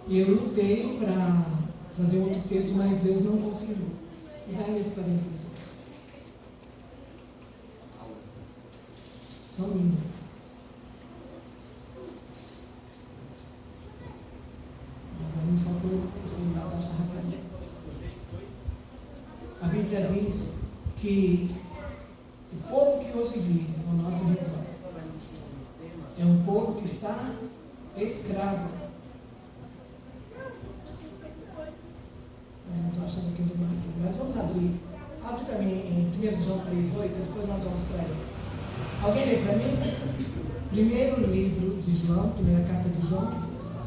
E eu lutei para fazer outro texto, mas Deus não confirmou. Isaías 42. Só um minuto. Agora me faltou o celular da charra. A Bíblia diz que o povo que hoje vive ao nosso redor é um povo que está escravo. Eu não estou achando que eu estou aqui, mas vamos abrir. Abre para mim em 1 João 3,8, depois nós vamos para ele. Alguém lê para mim? Primeiro livro de João, primeira carta de João,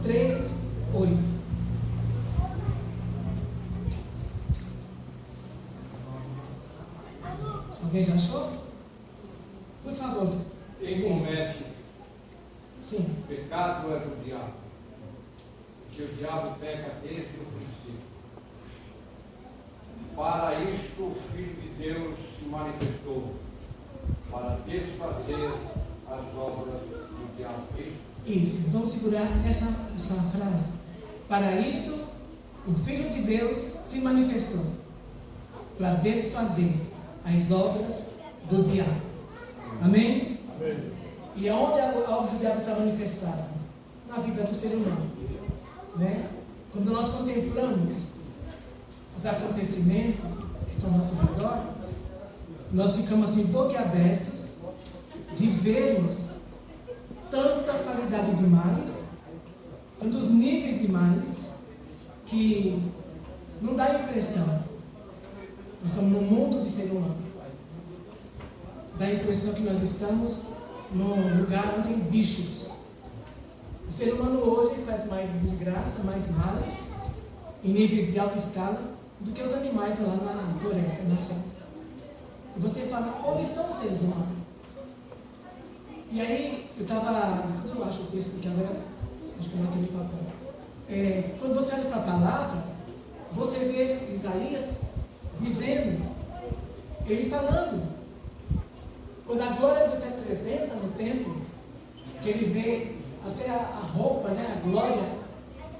3:8. Alguém já achou? Por favor. Quem comete Sim. pecado é do diabo, porque o diabo peca desde o princípio. Para isto o Filho de Deus se manifestou, para desfazer as obras do diabo. Isso, vamos segurar essa frase. Para isso, o Filho de Deus se manifestou, para desfazer as obras do diabo. Amém? Amém. E aonde a obra do diabo está manifestada? Na vida do ser humano. Né? Quando nós contemplamos os acontecimentos que estão ao nosso redor, nós ficamos assim boquiabertos de vermos tanta qualidade de males, tantos níveis de males, que não dá impressão. Nós estamos num mundo de ser humano. Dá a impressão que nós estamos num lugar onde tem bichos. O ser humano hoje faz mais desgraça, mais males, em níveis de alta escala, do que os animais lá na floresta, na selva. E você fala, onde estão os seres humanos? E aí, depois eu acho o texto, porque agora, acho que não é aquele papel. Quando você olha para a palavra, você vê Isaías dizendo, ele falando, quando a glória de Deus se apresenta no templo, que ele vê até a roupa, né, a glória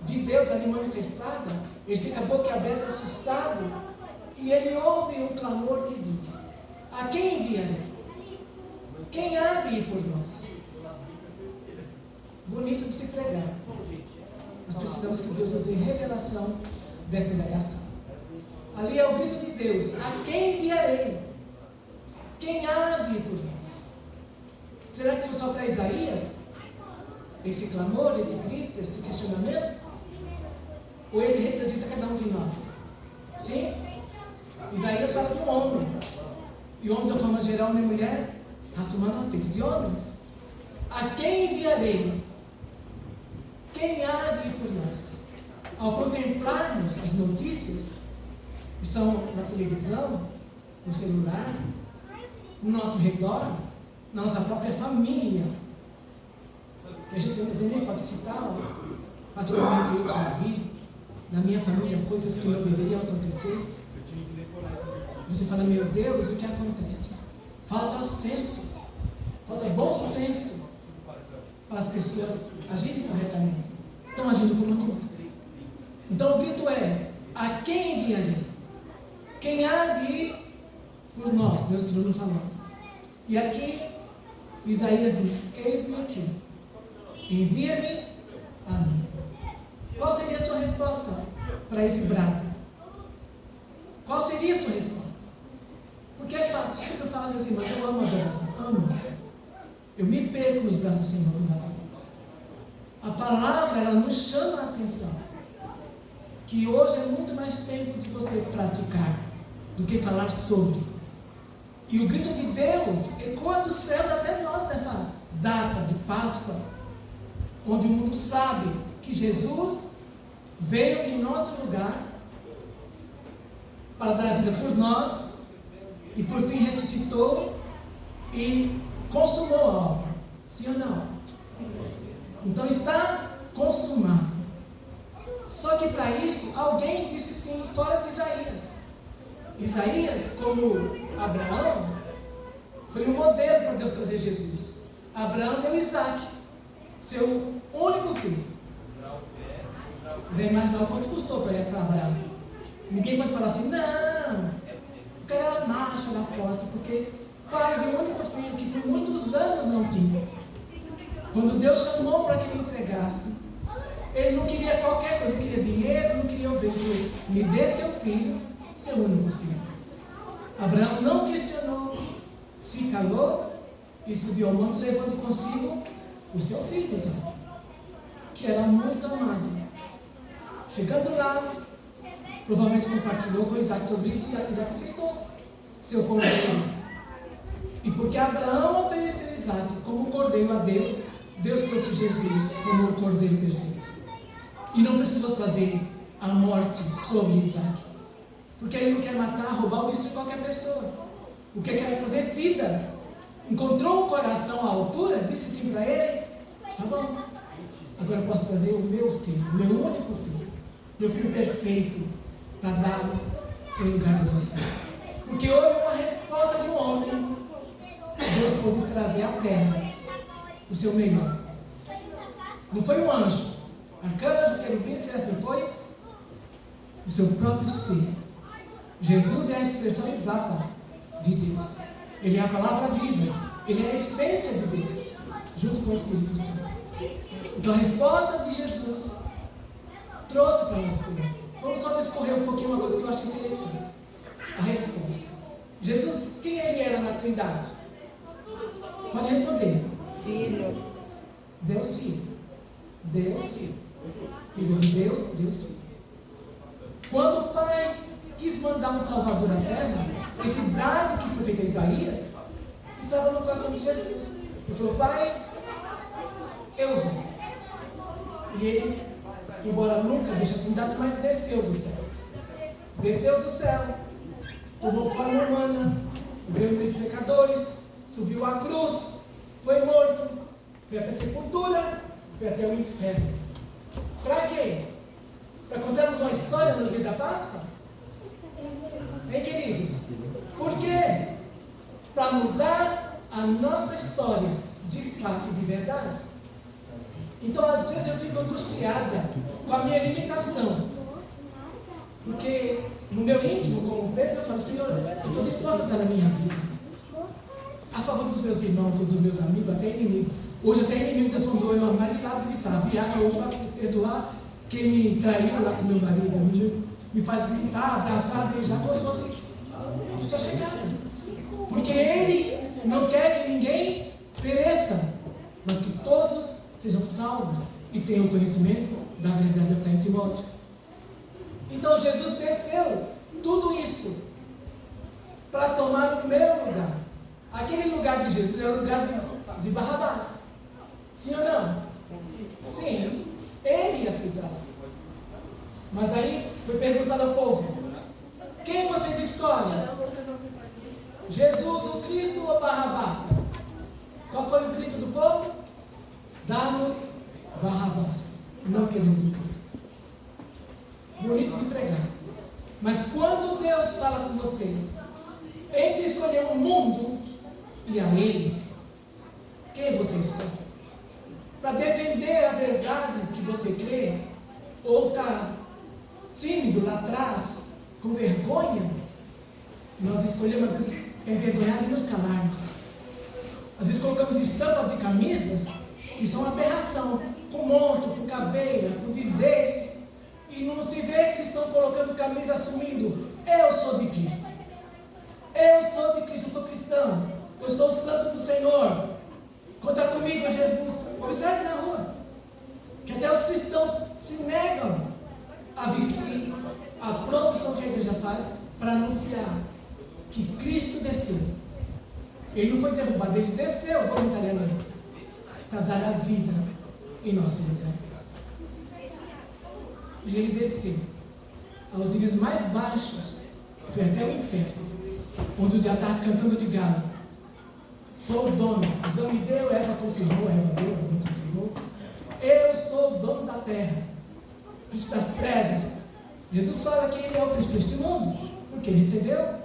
de Deus ali manifestada, ele fica boquiaberto, assustado, e ele ouve um clamor que diz, a quem enviarei? Quem há de ir por nós? Bonito de se pregar. Nós precisamos que Deus nos dê revelação dessa indagação. Ali é o grito de Deus, a quem enviarei? Quem há de ir por nós? Será que foi só para Isaías? Esse clamor, esse grito, esse questionamento? Ou ele representa cada um de nós? Sim? Isaías fala de um homem. E homem, de forma geral, homem e mulher, raça humana feita de homens. A quem enviarei? Quem há de ir por nós? Ao contemplarmos as notícias, estão na televisão, no celular, no nosso redor, na nossa própria família, que a gente nem pode citar, particularmente eu já vi, na minha família, coisas que não deveriam acontecer. Você fala, meu Deus, o que acontece? Falta senso, falta bom senso para as pessoas agirem corretamente. Estão agindo como animais. Então o grito é, a quem enviarei? Quem há de ir por nós? Deus está falando. E aqui, Isaías diz, eis-me aqui, envia-me a mim. Qual seria a sua resposta para esse brado? Qual seria a sua resposta? Porque é fácil, sempre eu falo, meus irmãos, eu amo a adoração, amo. Eu me perco nos braços do Senhor. A palavra, ela nos chama a atenção. Que hoje é muito mais tempo de você praticar do que falar sobre. E o grito de Deus ecoa dos céus até nós nessa data de Páscoa, onde o mundo sabe que Jesus veio em nosso lugar para dar a vida por nós e por fim ressuscitou e consumou a obra. Sim ou não? Então está consumado. Só que para isso, alguém disse sim, fora de Isaías. Isaías, como Abraão, foi um modelo para Deus trazer Jesus. Abraão deu Isaac, seu único filho. Você vai imaginar o quanto custou para Abraão. Ninguém pode falar assim, não, o cara era macho, era forte, porque pai de um único filho que por muitos anos não tinha. Quando Deus chamou para que ele entregasse, ele não queria qualquer coisa, não queria dinheiro, não queria ovelha. Me dê seu filho, seu único filho. Abraão não questionou, se calou e subiu ao monte, levando consigo o seu filho, Isaac, que era muito amado. Chegando lá, provavelmente compartilhou com Isaac sobre isso, e Isaac aceitou seu cordeiro. E porque Abraão obedeceu Isaac como cordeiro a Deus, Deus trouxe Jesus como o cordeiro perfeito. E não precisou trazer a morte sobre Isaac. Porque ele não quer matar, roubar ou destruir qualquer pessoa. O que quer é fazer vida. Encontrou um coração à altura, disse sim para ele, tá bom, agora eu posso trazer o meu filho, o meu único filho, meu filho perfeito, para dar-lo em lugar de vocês. Porque houve uma resposta de um homem, Deus pôde trazer à terra o seu melhor. Não foi um anjo, arcanjo, querubim, serafim, foi o seu próprio ser. Jesus é a expressão exata de Deus. Ele é a palavra viva. Ele é a essência de Deus, junto com o Espírito Santo. Então a resposta de Jesus trouxe para nós coisas. Vamos só discorrer um pouquinho uma coisa que eu acho interessante. A resposta. Jesus, quem ele era na Trindade? Pode responder. Filho. Deus Filho. Deus Filho. Filho de Deus, Deus Filho. Quando o Pai quis mandar um Salvador à Terra, esse dado que foi feito a Isaías estava no coração de Jesus. Ele falou, Pai, eu vou. E ele, embora nunca deixe a Trindade, mas desceu do céu. Desceu do céu, tomou forma humana, veio no meio de pecadores, subiu à cruz, foi morto, foi até a sepultura, foi até o inferno. Para quê? Para contarmos uma história no dia da Páscoa? Hein, queridos? Por quê? Para mudar a nossa história de fato e de verdade. Então, às vezes, eu fico angustiada com a minha limitação. Porque no meu íntimo, como Pedro, eu falo, Senhor, eu estou disposto a estar na minha vida. A favor dos meus irmãos ou dos meus amigos, até inimigo. Hoje até inimigo desfondou eu a Maria lá visitar. Viaja hoje para perdoar quem me traiu lá com meu marido. Me faz visitar, abraçar, beijar, como se fosse uma pessoa chegada. Porque Ele não quer que ninguém pereça, mas que todos sejam salvos e tenham o conhecimento da verdade até em Timóteo. Então Jesus desceu tudo isso para tomar o meu lugar. Aquele lugar de Jesus era o lugar de Barrabás. Sim ou não? Sim. Ele ia se dar. Mas aí foi perguntado ao povo, quem vocês escolhem? Jesus, o Cristo ou Barrabás? Qual foi o grito do povo? Dá-nos Barrabás. Não queremos o Cristo. Bonito de pregar. Mas quando Deus fala com você, entre escolher o mundo e a Ele, quem você escolhe? Para defender a verdade que você crê, ou está tímido lá atrás, com vergonha, nós escolhemos às vezes ficar envergonhado e nos calarmos. Às vezes colocamos estampas de camisas que são aberração, com monstro, com caveira, com dizeres, e não se vê cristão colocando camisa assumindo, eu sou de Cristo, eu sou de Cristo, eu sou cristão, eu sou o santo do Senhor, conta comigo Jesus. Observe na rua, que até os cristãos se negam a vestir a profissão que a igreja faz para anunciar que Cristo desceu. Ele não foi derrubado, ele desceu voluntariamente para dar a vida em nosso lugar. E ele desceu aos níveis mais baixos, foi até o inferno, onde o diabo estava cantando de galo. Sou o dono. Adão me deu, Eva confirmou, Eva deu, Adão confirmou. Eu sou o dono da terra, príncipe das trevas. Jesus fala que ele é o príncipe deste mundo, porque ele recebeu.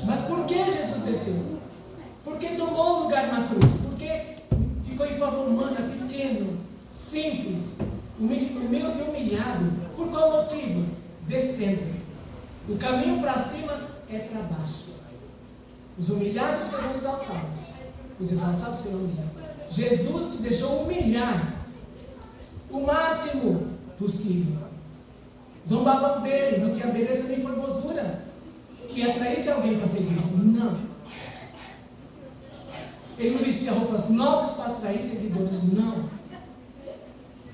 Mas por que Jesus desceu? Porque tomou lugar na cruz, porque ficou em forma humana, pequeno, simples, humilde e humilhado. Por qual motivo? Descendo. O caminho para cima é para baixo. Os humilhados serão exaltados. Os exaltados serão humilhados. Jesus se deixou humilhar o máximo possível. Zombavam dele, não tinha beleza nem formosura que atraísse alguém para seguir. Não. Ele não vestia roupas nobres para atrair seguidores. Não.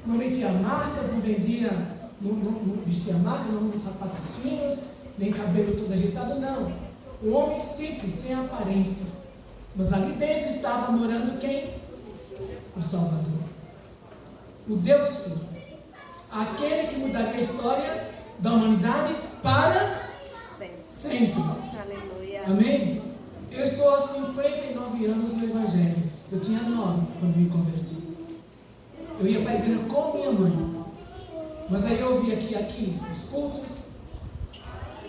Não vendia marcas, não vestia marcas, não sapatos finos, nem cabelo todo ajeitado. Não. Um homem simples, sem aparência. Mas ali dentro estava morando quem? O Salvador. O Deus Filho. Aquele que mudaria a história da humanidade para sempre. Aleluia. Amém? Eu estou há 59 anos no Evangelho. Eu tinha 9 quando me converti. Eu ia para a igreja com minha mãe. Mas aí eu ouvi aqui os cultos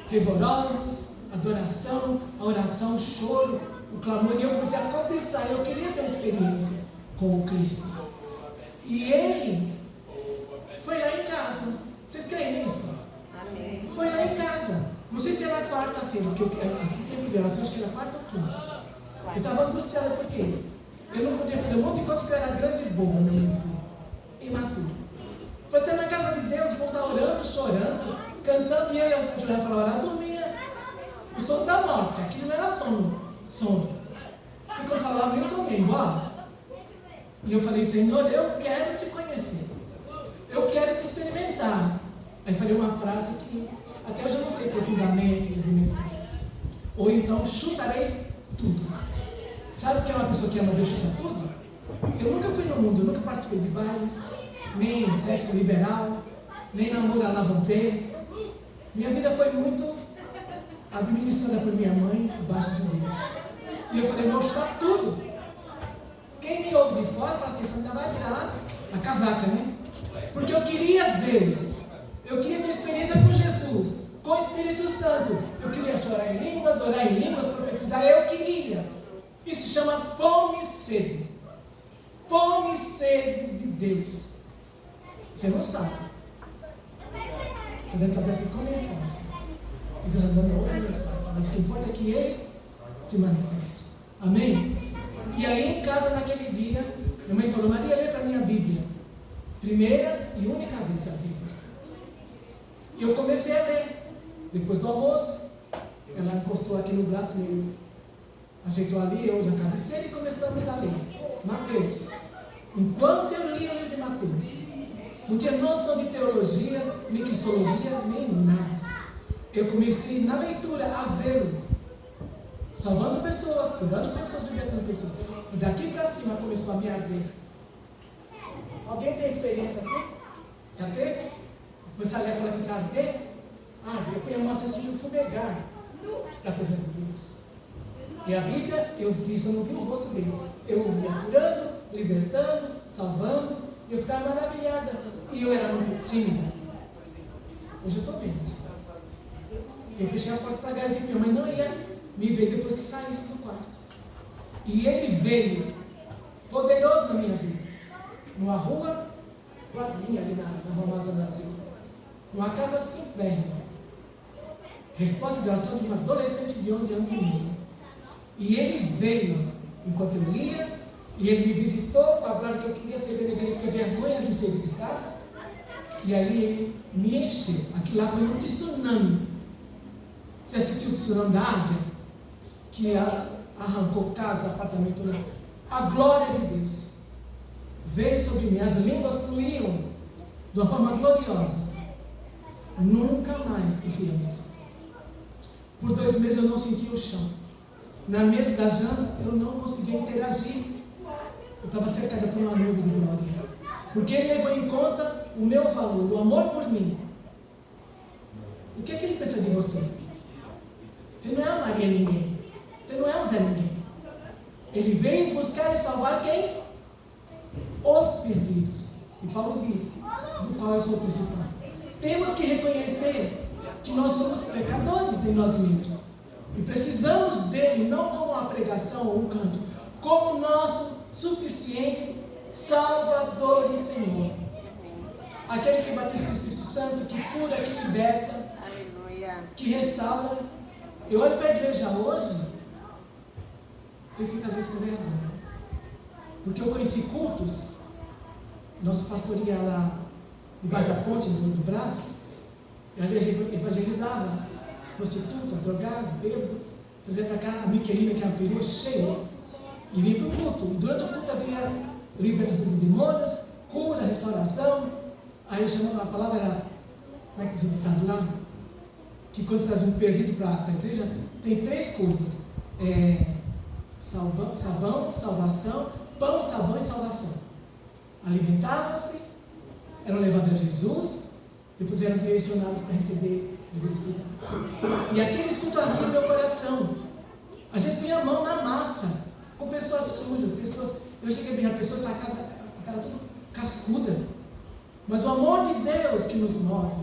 fervorosos, adoração, a oração, o choro, o clamor. E eu comecei a cobiçar. Eu queria ter uma experiência com o Cristo. E ele foi lá em casa. Vocês creem nisso? Amém. Foi lá em casa. Não sei se era quarta-feira, porque aqui tem que acho que era quarta ou quinta. Eu estava angustiada porque eu não podia fazer um monte de coisa porque eu era grande e boa, minha mãe dizia. Imaturo. Foi até na casa de Deus, o povo estava orando, chorando, cantando, e eu ia para orar, dormia. O sono da morte, aquilo não era sono. E quando eu falava, meu sono, ia embora. E eu falei, Senhor, eu quero te conhecer. Eu quero te experimentar. Aí falei uma frase que até hoje eu não sei profundamente a dimensão. Ou então, chutarei tudo. Sabe o que é uma pessoa que ama Deus chutar tudo? Eu nunca fui no mundo, eu nunca participei de bailes, nem sexo liberal, nem namoro à la volonté. Minha vida foi muito administrada por minha mãe, abaixo de Deus. E eu falei, vou chutar tudo. Quem me ouve de fora fala assim, você ainda vai virar a casaca, né? Porque eu queria Deus. Eu queria ter experiência com Jesus, com o Espírito Santo. Eu queria chorar em línguas, orar em línguas, profetizar. Eu queria. Isso chama fome e sede. Fome e sede de Deus. Você não sabe. Estou dando aberto com mensagem. E Deus está dando outra mensagem. Mas o que importa é que Ele se manifeste. Amém? E aí em casa naquele dia, minha mãe falou, Maria, lê para mim a Bíblia. Primeira e única vez ela fez isso. E eu comecei a ler. Depois do almoço, ela encostou aqui no braço, meio ajeitou ali, eu já cabeceira e começamos a ler. Mateus. Enquanto eu li o livro de Mateus, não tinha noção de teologia, nem cristologia, nem nada. Eu comecei na leitura a vê-lo, salvando pessoas, curando pessoas, libertando pessoas. E daqui para cima começou a me arder. Alguém tem experiência assim? Já teve? Você olha para que arder? Eu conheço um assassino fumegar da presença de Deus. E a Bíblia, eu vi, só não vi o rosto dele. Eu o via curando, libertando, salvando, e eu ficava maravilhada. E eu era muito tímida. Hoje eu estou menos. Eu fechei a porta para garantir que minha mãe não ia me ver depois que saísse do quarto. E ele veio, poderoso na minha vida, numa rua vazia ali na Rua Amazônia da Silva, numa casa simplérrima. Resposta de oração de uma adolescente de 11 anos e meio. E ele veio enquanto eu lia, e ele me visitou com a glória que eu queria ser dele, ele tinha vergonha de ser visitado. E ali ele me encheu. Aquilo lá foi um tsunami. Você assistiu o tsunami da Ásia? Que arrancou casa, apartamento lá. A glória de Deus veio sobre mim. As línguas fluíam de uma forma gloriosa. Nunca mais eu fui a mesma. Por 2 meses eu não sentia o chão. Na mesa da janta eu não conseguia interagir. Eu estava cercada por uma nuvem de glória. Porque ele levou em conta o meu valor, o amor por mim. O que é que ele pensa de você? Você não é uma Maria ninguém. Você não é um Zé ninguém. Ele veio buscar e salvar quem? Os perdidos. E Paulo diz, do qual eu sou o principal. Temos que reconhecer que nós somos pecadores em nós mesmos. E precisamos dele, não como uma pregação ou um canto, como nosso suficiente Salvador e Senhor. aquele que batiza com o Espírito Santo, que cura, que liberta, Aleluia. que restaura. Eu olho para a igreja hoje, eu fico às vezes com vergonha, porque eu conheci cultos, nosso pastor ia lá debaixo da ponte do Brás, e ali a gente evangelizava, prostituta, drogado, bêbado, trazia para cá a Miquelina, que é uma perua cheia, e vinha para o culto. E durante o culto havia libertação de demônios, cura, restauração. Aí eu chamava, a palavra era, como é que diz o ditado lá? Que quando traz um perdido para a igreja, tem 3 coisas: sabão, salvação, pão, sabão e salvação. Alimentavam-se, eram levados a Jesus, depois eram direcionados para receber o Deus cuidado. E aqueles cultos abriram meu coração. A gente põe a mão na massa, com pessoas sujas, eu cheguei a ver pessoas com a cara toda cascuda. Mas o amor de Deus que nos move,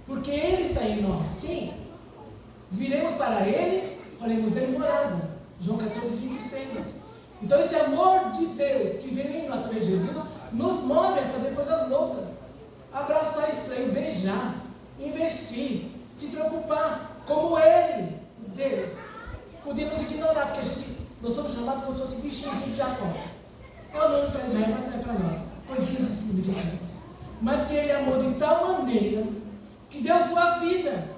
porque Ele está em nós. Sim, viremos para Ele, faremos Ele morada. João 14, 26. Então esse amor de Deus que veio em nós através de Jesus, nos move a fazer coisas loucas. Abraçar estranho, beijar, investir, se preocupar, como Ele, Deus. Podemos ignorar, porque nós somos chamados como se fosse bichinhos de Jacó. É o nome para Israel, mas não é para nós. Coisinhas insignificantes. Mas que Ele amou de tal maneira que deu sua vida.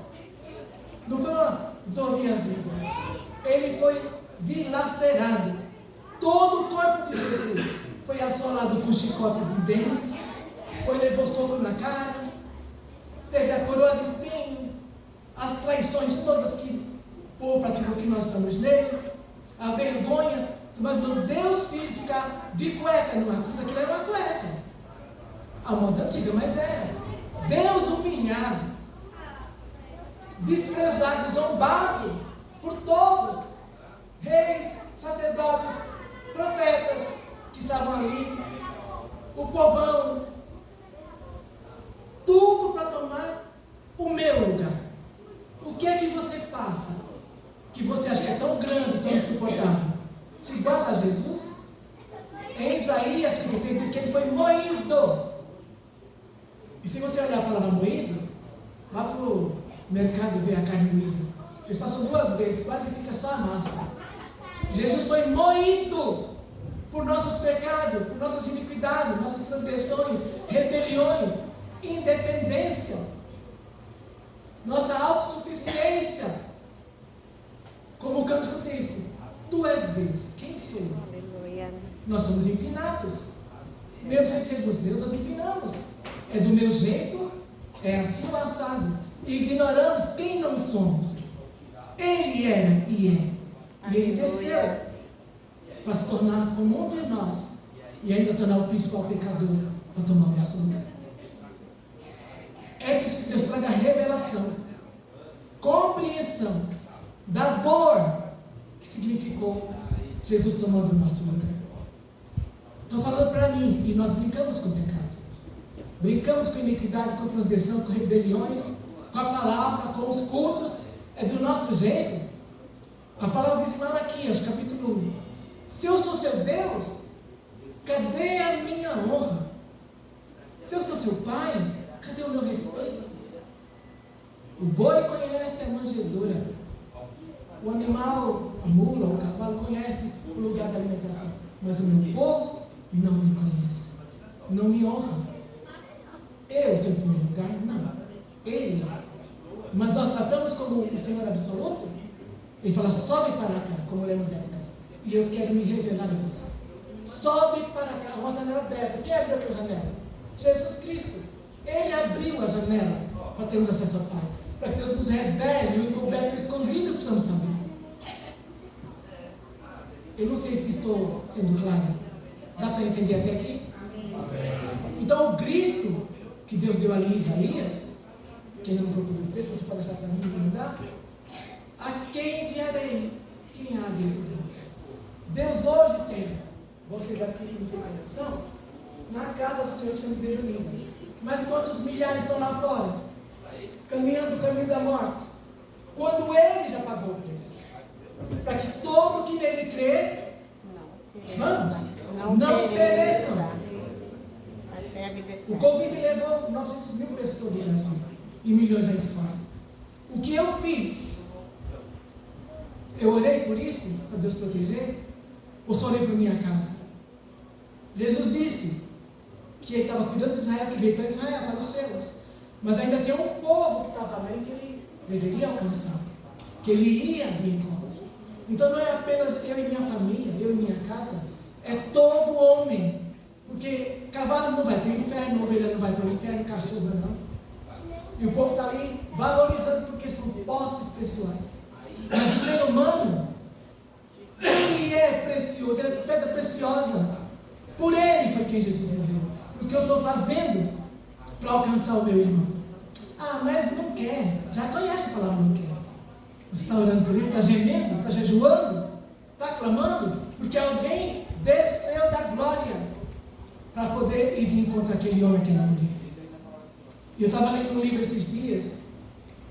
Não foi uma dor minha vida. Ele foi dilacerado. Todo o corpo de Jesus foi assolado com chicotes de dentes, levou soco na cara, teve a coroa de espinho, as traições todas que o povo praticou, que nós estamos nele, a vergonha. Você imaginou Deus Filho ficar de cueca numa cruz? Aquilo era uma cueca. A moda antiga, mas era. Deus humilhado, desprezado, zombado por todos, reis, sacerdotes, profetas que estavam ali, o povão, tudo para tomar o meu lugar. O que é que você passa que você acha que é tão grande, tão insuportável? Se iguala a Jesus? Em Isaías 53 diz que ele foi moído. E se você olhar a palavra moído, vá para o mercado ver a carne moída. Eles passam 2 vezes, quase fica só a massa. Jesus foi moído por nossos pecados, por nossas iniquidades, nossas transgressões, rebeliões, independência, nossa autossuficiência. Como o cântico disse: Tu és Deus, quem sou eu? Aleluia. Nós somos empinados. Mesmo sem sermos Deus, nós empinamos. É do meu jeito, é assim o assado. E ignoramos quem não somos. Ele era e é. E ele desceu para se tornar como um de nós. E ainda tornar o principal pecador para tomar o nosso lugar. É preciso que Deus traga revelação, compreensão da dor que significou Jesus tomando o nosso lugar. Estou falando para mim, e nós brincamos com o pecado. Brincamos com iniquidade, com transgressão, com rebeliões, com a palavra, com os cultos. É do nosso jeito. A palavra diz em Malaquias, capítulo 1: Se eu sou seu Deus, cadê a minha honra? Se eu sou seu pai, cadê o meu respeito? O boi conhece a manjedoura. O animal, a mula, o cavalo, conhece o lugar da alimentação. Mas o meu povo não me conhece, não me honra. Eu sou em primeiro lugar? Não. Ele é. Mas nós tratamos como o Senhor absoluto. Ele fala: sobe para cá, como lemos na época. E eu quero me revelar a você. Sobe para cá, uma janela aberta. Quem abriu aquela janela? Jesus Cristo. Ele abriu a janela para termos acesso ao Pai. Para que Deus nos revele o encoberto e o escondido que precisamos saber. Eu não sei se estou sendo claro. Dá para entender até aqui? Então o grito que Deus deu ali em Isaías, quem não procurou o texto, você pode deixar para mim e me mandar. A quem enviarei? Quem há de ir? Deus hoje tem vocês aqui que não sei quantos são, na casa do Senhor, que chama de Deus. Mas quantos milhares estão lá fora, caminhando o caminho da morte, quando Ele já pagou o preço, para que todo que nele crê, vamos, não pereçam, O Covid levou 900 mil pessoas do Brasil e milhões aí fora. O que eu fiz? Eu orei por isso, para Deus proteger, ou só orei por minha casa? Jesus disse que ele estava cuidando de Israel, que veio para Israel, para os seus. Mas ainda tem um povo que estava lá que ele deveria alcançar, que ele ia de encontro. Então não é apenas eu e minha família, eu e minha casa, é todo homem. Porque cavalo não vai para o inferno, ovelha não vai para o inferno, cachorro não. E o povo está ali valorizando porque são posses pessoais. Mas o ser humano, ele é precioso, ele é pedra preciosa. Por ele foi quem Jesus morreu. O que eu estou fazendo para alcançar o meu irmão? Ah, mas não quer. Já conhece a palavra não quer. Você está orando por ele, está gemendo, está jejuando, está clamando, porque alguém desceu da glória para poder ir de encontro àquele homem, àquela mulher. E eu estava lendo um livro esses dias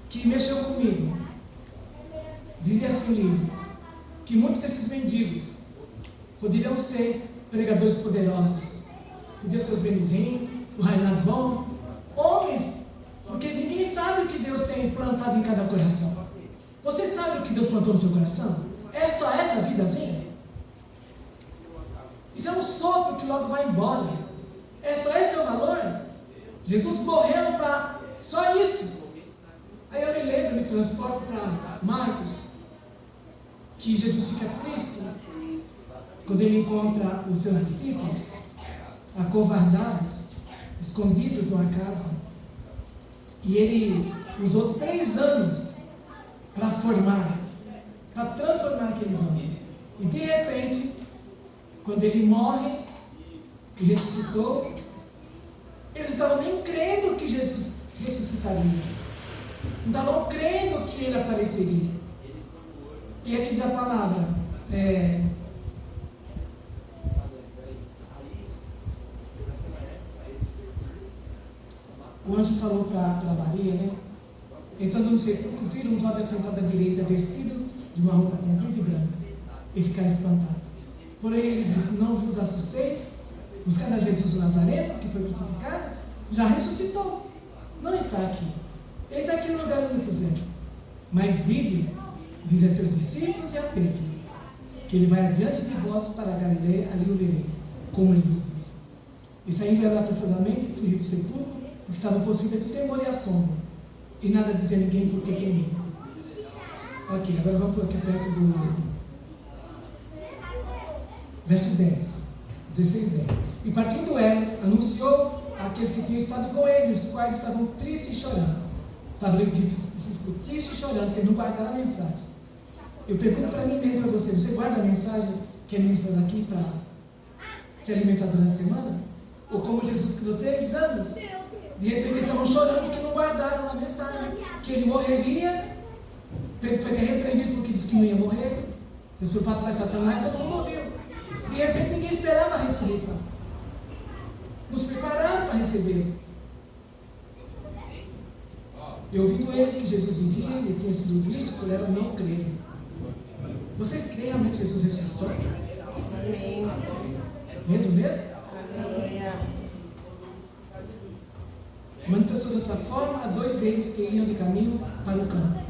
que mexeu comigo. Dizia assim o livro, que muitos desses mendigos poderiam ser pregadores poderosos, podiam ser os Benizinhos, o Reinaldo Bom, homens, porque ninguém sabe o que Deus tem plantado em cada coração. Você sabe o que Deus plantou no seu coração? É só essa vidazinha? Isso é um sopro que logo vai embora. É só esse o valor? Jesus morreu para só isso. Aí eu me lembro, me transporto para Marcos, que Jesus fica triste quando ele encontra os seus discípulos acovardados, escondidos numa casa. E ele usou 3 anos para formar, para transformar aqueles homens. E de repente, quando ele morre e ressuscitou, eles não estavam nem crendo que Jesus ressuscitaria. Não estavam crendo que ele apareceria. E aqui diz a palavra, o anjo falou para Maria, né? Entrando no sepulcro, viram um jovem sentado à direita, vestido de uma roupa comprida e branca, e ficaram espantados. Porém ele disse, não vos assusteis, buscais a Jesus o Nazareno, que foi crucificado, já ressuscitou, não está aqui. Eis aqui o lugar onde o puseram. Mas ide, diz a seus discípulos e a Pedro, que ele vai adiante de vós para a Galileia, ali o vereis, como ele vos disse. E saindo ela apressadamente, fugiu do sepulcro, porque estavam possuídos de temor e assombro, e nada dizia a ninguém porque temia. Ok, agora vamos por aqui perto do verso 10, 16, 10. E partindo elas, anunciou àqueles que tinham estado com ele, os quais estavam tristes e chorando. Estavam tristes e chorando, que não guardaram a mensagem. Eu pergunto para mim mesmo, para você, você guarda a mensagem que é ministrada aqui para se alimentar durante a semana? Ou como Jesus criou 3 anos, de repente eles estavam chorando porque não guardaram a mensagem, que ele morreria. Pedro foi até repreendido porque disse que não ia morrer. Desceu para trás Satanás, todo mundo ouviu. De repente ninguém esperava a ressurreição. Nos prepararam para receber. E ouvindo eles que Jesus vivia e tinha sido visto, por ela não creram. Vocês creem realmente que Jesus ressuscitou? Amém. Mesmo? Aleluia. Manifestou de outra forma a 2 deles que iam de caminho para o campo.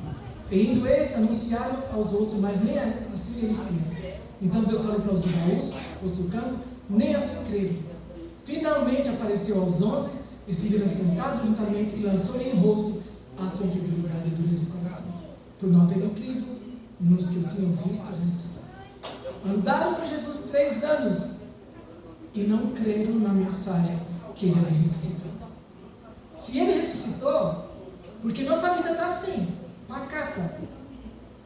E indo estes, anunciaram aos outros, mas nem assim eles creram. Então Deus falou para os judeus, os do campo, nem assim creram. Finalmente apareceu aos 11, estiveram sentados juntamente e lançou-lhe em rosto a sua incredulidade e dureza de coração, por não haverem crido nos que o tinham visto ressuscitar. Andaram com Jesus 3 anos e não creram na mensagem que ele havia ressuscitado. Se ele ressuscitou, porque nossa vida está assim, pacata,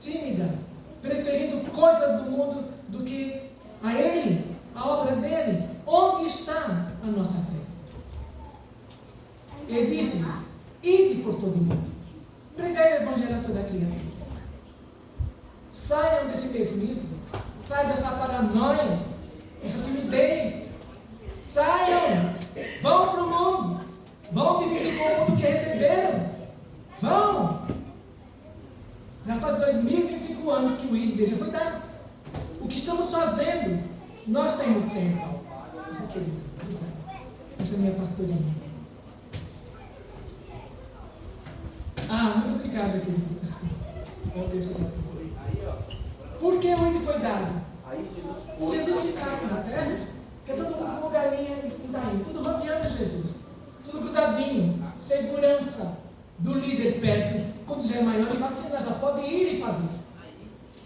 tímida, preferindo coisas do mundo do que a ele, a obra dele. Onde está a nossa fé? Ele disse, ide por todo o mundo, pregai o evangelho a toda criatura. Saiam desse pessimismo, saiam dessa paranoia, essa timidez. Saiam, vão para o mundo, vão dividir com o mundo que receberam. Vão! Já faz 2025 anos que o ID já foi dado. O que estamos fazendo? Nós temos tempo. Querido, Essa é minha pastorinha. Muito obrigada, querido. Olha o texto que eu procurei. Por que o índio foi dado? Se Jesus ficasse na terra, porque todo mundo com galinha e escudainho, tudo rodeando Jesus, tudo grudadinho, segurança do líder perto. Quando já é maior, ele vacina, já pode ir e fazer.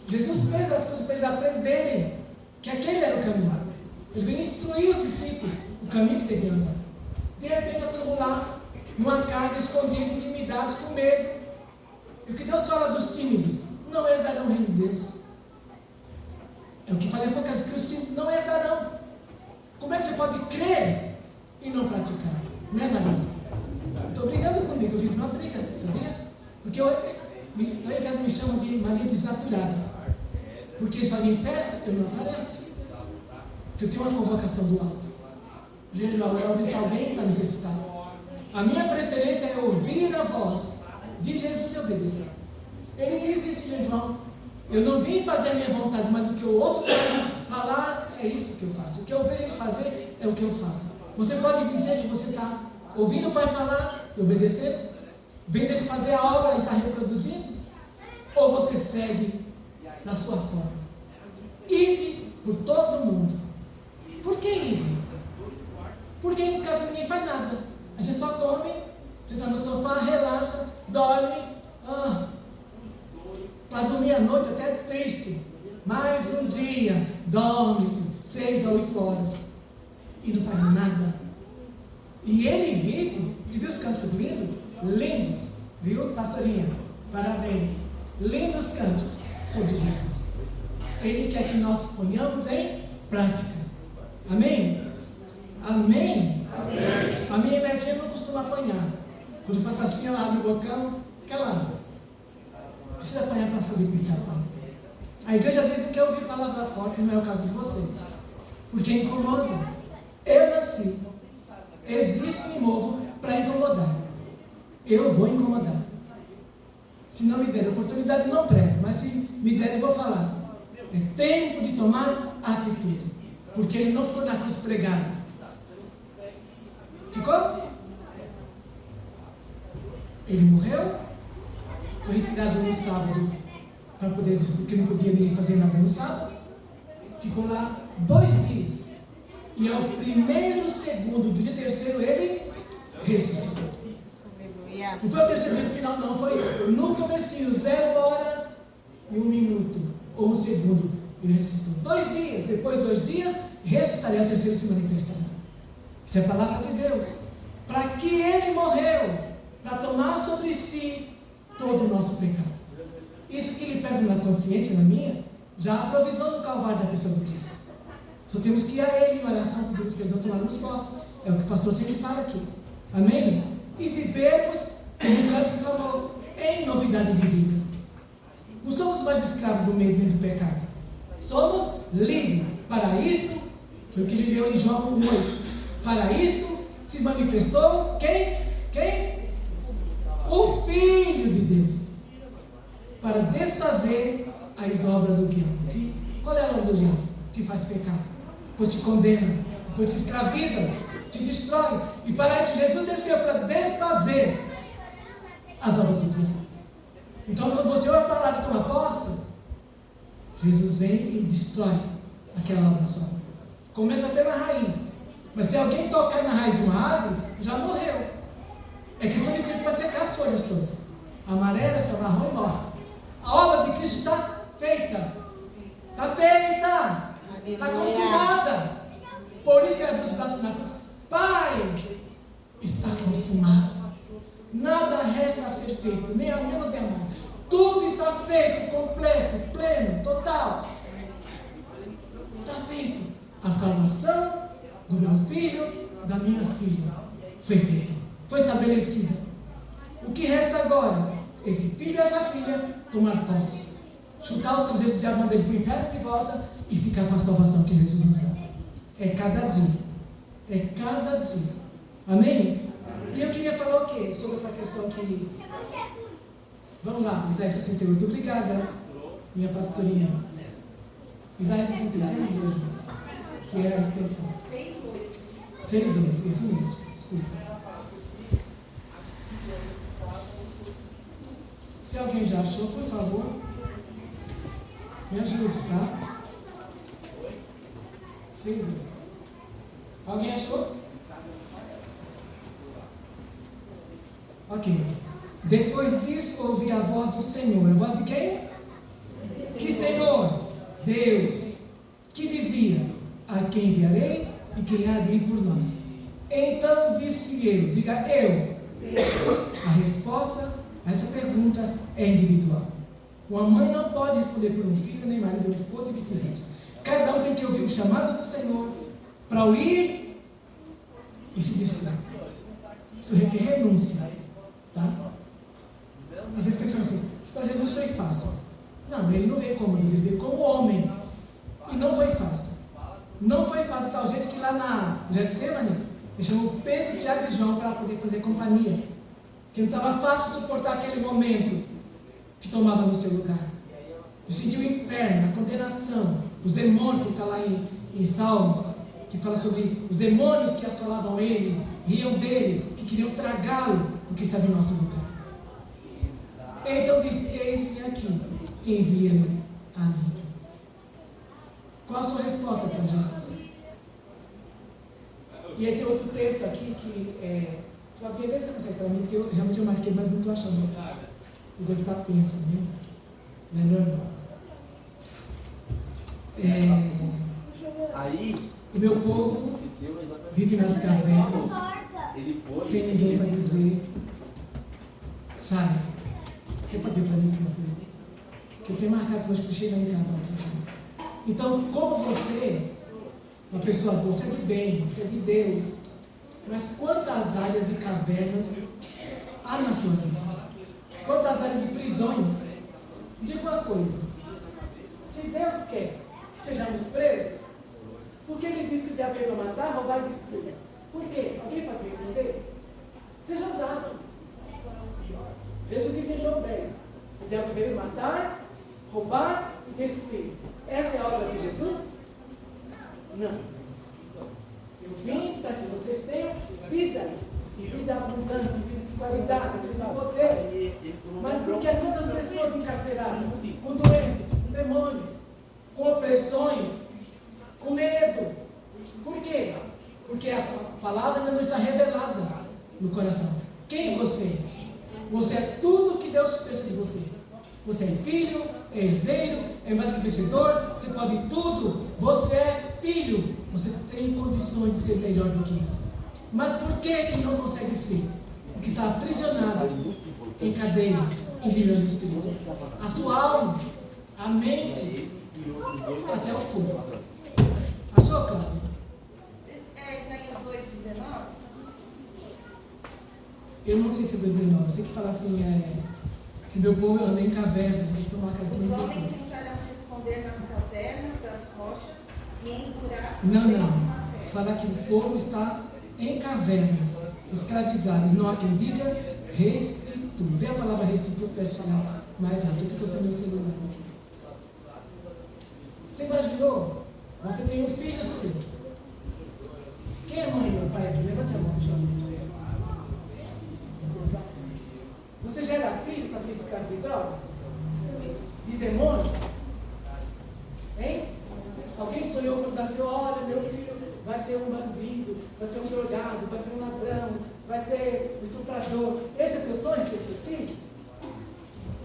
Jesus fez as coisas para eles aprenderem que aquele era o caminho. Ele veio instruir os discípulos o caminho que deviam andar. De repente, está todo mundo lá, numa casa, escondido, intimidados, com medo. E o que Deus fala dos tímidos? Não herdarão o reino de Deus. É o que fala em Apocalipse, que os tímidos não herdarão. Como é que você pode crer e não praticar? Né, Maria? Estou brigando comigo, eu vivo uma briga, sabia? Porque lá em casa me chamam de Maria desnaturada. Porque eles fazem festa, eu não apareço. Porque eu tenho uma convocação do alto. Eu aviso alguém que está necessitado. A minha preferência é ouvir a voz de Jesus e obedecer. Ele diz isso em João: eu não vim fazer a minha vontade, mas o que eu ouço falar é isso que eu faço. O que eu vejo ele fazer é o que eu faço. Você pode dizer que você está ouvindo o Pai falar e obedecendo, vendo ele fazer a obra e está reproduzindo, ou você segue na sua forma. Ide por todo mundo. Por que ide? Porque em casa ninguém faz nada. A gente só come, senta no sofá, relaxa, dorme. Para dormir à noite até é triste. Mais um dia, dorme-se 6 a 8 horas e não faz nada. E ele vive. Você viu os cânticos lindos? Lindos, viu, pastorinha? Parabéns. Lindos cânticos sobre Jesus. Ele quer que nós ponhamos em prática. Amém? Amém? Amém. A minha netinha não costuma apanhar. Quando eu faço assim, ela abre o bocão, ela precisa apanhar para saber que precisa apanhar. A igreja às vezes não quer ouvir palavra forte, não é o caso de vocês, porque incomoda. Eu nasci, existo e me movo para incomodar. Eu vou incomodar. Se não me der oportunidade, não prego, mas se me der, eu vou falar. É tempo de tomar atitude, porque ele não ficou na cruz pregado. Ficou? Ele morreu, foi retirado no sábado, para poder, porque não podia nem fazer nada no sábado. Ficou lá 2 dias. E ao primeiro segundo do dia terceiro ele ressuscitou. Não foi o terceiro dia no final, não. Foi no comecinho, 0 hora e 1 minuto, ou 1 segundo, ele ressuscitou. 2 dias, depois de 2 dias, ressuscitaria a terceira se manifestará. Isso é a palavra de Deus. Para que ele morreu, para tomar sobre si todo o nosso pecado. Isso que ele pesa na consciência, na minha, já aprovisou no Calvário da pessoa do Cristo. Só temos que ir a ele em oração, pedimos perdão, tomarmos posse. É o que o pastor sempre fala aqui. Amém? E vivermos, como o cântico falou, em novidade de vida. Não somos mais escravos do medo nem do pecado. Somos livres. Para isto, foi o que ele leu em João 1:8. Para isto se manifestou quem? O Filho de Deus. Para desfazer as obras do diabo. Qual é a obra do diabo? Que faz pecado. Depois te condena, depois te escraviza, te destrói. E para isso Jesus desceu para desfazer as obras do diabo. Então quando você ouve a palavra e toma posse, Jesus vem e destrói aquela obra sua. Começa pela raiz. Mas se alguém tocar na raiz de uma árvore, já morreu. É questão de tempo para secar as folhas todas. Amarela, fica marrom e morre. A obra de Cristo está feita. Está feita. Está consumada. Por isso que ele abriu os braços na cruz. Pai, está consumado. Nada resta a ser feito, nem a menos nem a mais. Tudo está feito, completo, pleno, total. Está feito. A salvação do meu filho, da minha filha, foi feita, foi estabelecida. O que resta agora? Esse filho e essa filha tomar posse, chutar o traseiro do diabo dele para o inferno de volta e ficar com a salvação que Jesus nos dá. É cada dia. É cada dia. Amém? E eu queria falar o quê? Sobre essa questão aqui. Vamos lá, Isaías 68. Obrigada, minha pastorinha. Isaías 68, que é a expressão. 6:8, isso mesmo, desculpa. Se alguém já achou, por favor, me ajude, tá? 6:8. Alguém achou? Ok. Depois disso, ouvi a voz do Senhor. A voz de quem? Que Senhor? Deus. Que dizia: a quem enviarei e quem há de ir por nós? Então disse eu, diga eu. A resposta a essa pergunta é individual. Uma mãe não pode responder por um filho, nem marido ou esposa e vice-versa. Cada um tem que ouvir o chamado do Senhor para o ir e se dispor. Isso requer renúncia. Tá? Às vezes pensamos assim, então Jesus foi fácil. Não, ele não veio como Deus, ele veio como homem. E não foi fácil. Não foi fácil de tal jeito que lá na Getsemane, ele chamou Pedro, Tiago e João para poder fazer companhia. Que não estava fácil suportar aquele momento que tomava no seu lugar. Ele sentiu o inferno, a condenação, os demônios, que está lá em Salmos, que fala sobre os demônios que assolavam ele, riam dele, que queriam tragá-lo, porque estava em nosso lugar. Então disse: eis-me aqui, envia-me a mim. Qual a sua resposta para Jesus? E aí tem outro texto aqui que Claudinha, vê se você consegue para mim, porque realmente eu marquei, mas não estou achando. Eu devo estar tenso, né? Não é normal. Aí, o meu povo vive nas cavernas, sem ninguém para dizer: sai. Você pode vir para mim, senhor? Que eu tenho marcado hoje que tu chega em casa. Então, como você, uma pessoa boa, você é de bem, você é de Deus, mas quantas áreas de cavernas há na sua vida? Quantas áreas de prisões? Diga uma coisa: se Deus quer que sejamos presos, por que ele diz que o diabo veio para matar, roubar e destruir? Por quê? Alguém pode me responder? Seja ousado. Jesus disse em João 10: o diabo veio matar, roubar e destruir. Essa é a obra de Jesus? Não. Eu vim para que vocês tenham vida, e vida abundante, vida de qualidade, vida de poder. Mas por que há tantas pessoas encarceradas, com doenças, com demônios, com opressões, com medo? Por quê? Porque a palavra ainda não está revelada no coração. Quem é você? Você é tudo o que Deus pensa de você. Você é filho, é herdeiro, é mais que vencedor, você pode tudo. Você é filho, você tem condições de ser melhor do que isso. Mas por que não consegue ser? Porque está aprisionado em cadeias, em vilões espirituais. A sua alma, a mente, até o corpo. Achou, Cláudio? Isaías 2:19? Eu não sei se é 2:19. Eu sei que fala assim, que meu povo anda em caverna, e tomar Os caverna. homens tentarão se esconder nas cavernas das rochas e em buracos. Não. Fala que o povo está em cavernas, escravizado. E não há quem diga restitui. Vê a palavra restitui para falar mais rápido, que eu estou sem meu celular aqui. Você imaginou? Você tem um filho seu. Quem é mãe ou pai aqui? Levante a mão, chama. Você já era filho para ser escravo de droga? De demônio? Hein? Alguém sonhou quando nasceu: olha, meu filho vai ser um bandido, vai ser um drogado, vai ser um ladrão, vai ser um estuprador. Esse é seu sonho, ter seus filhos?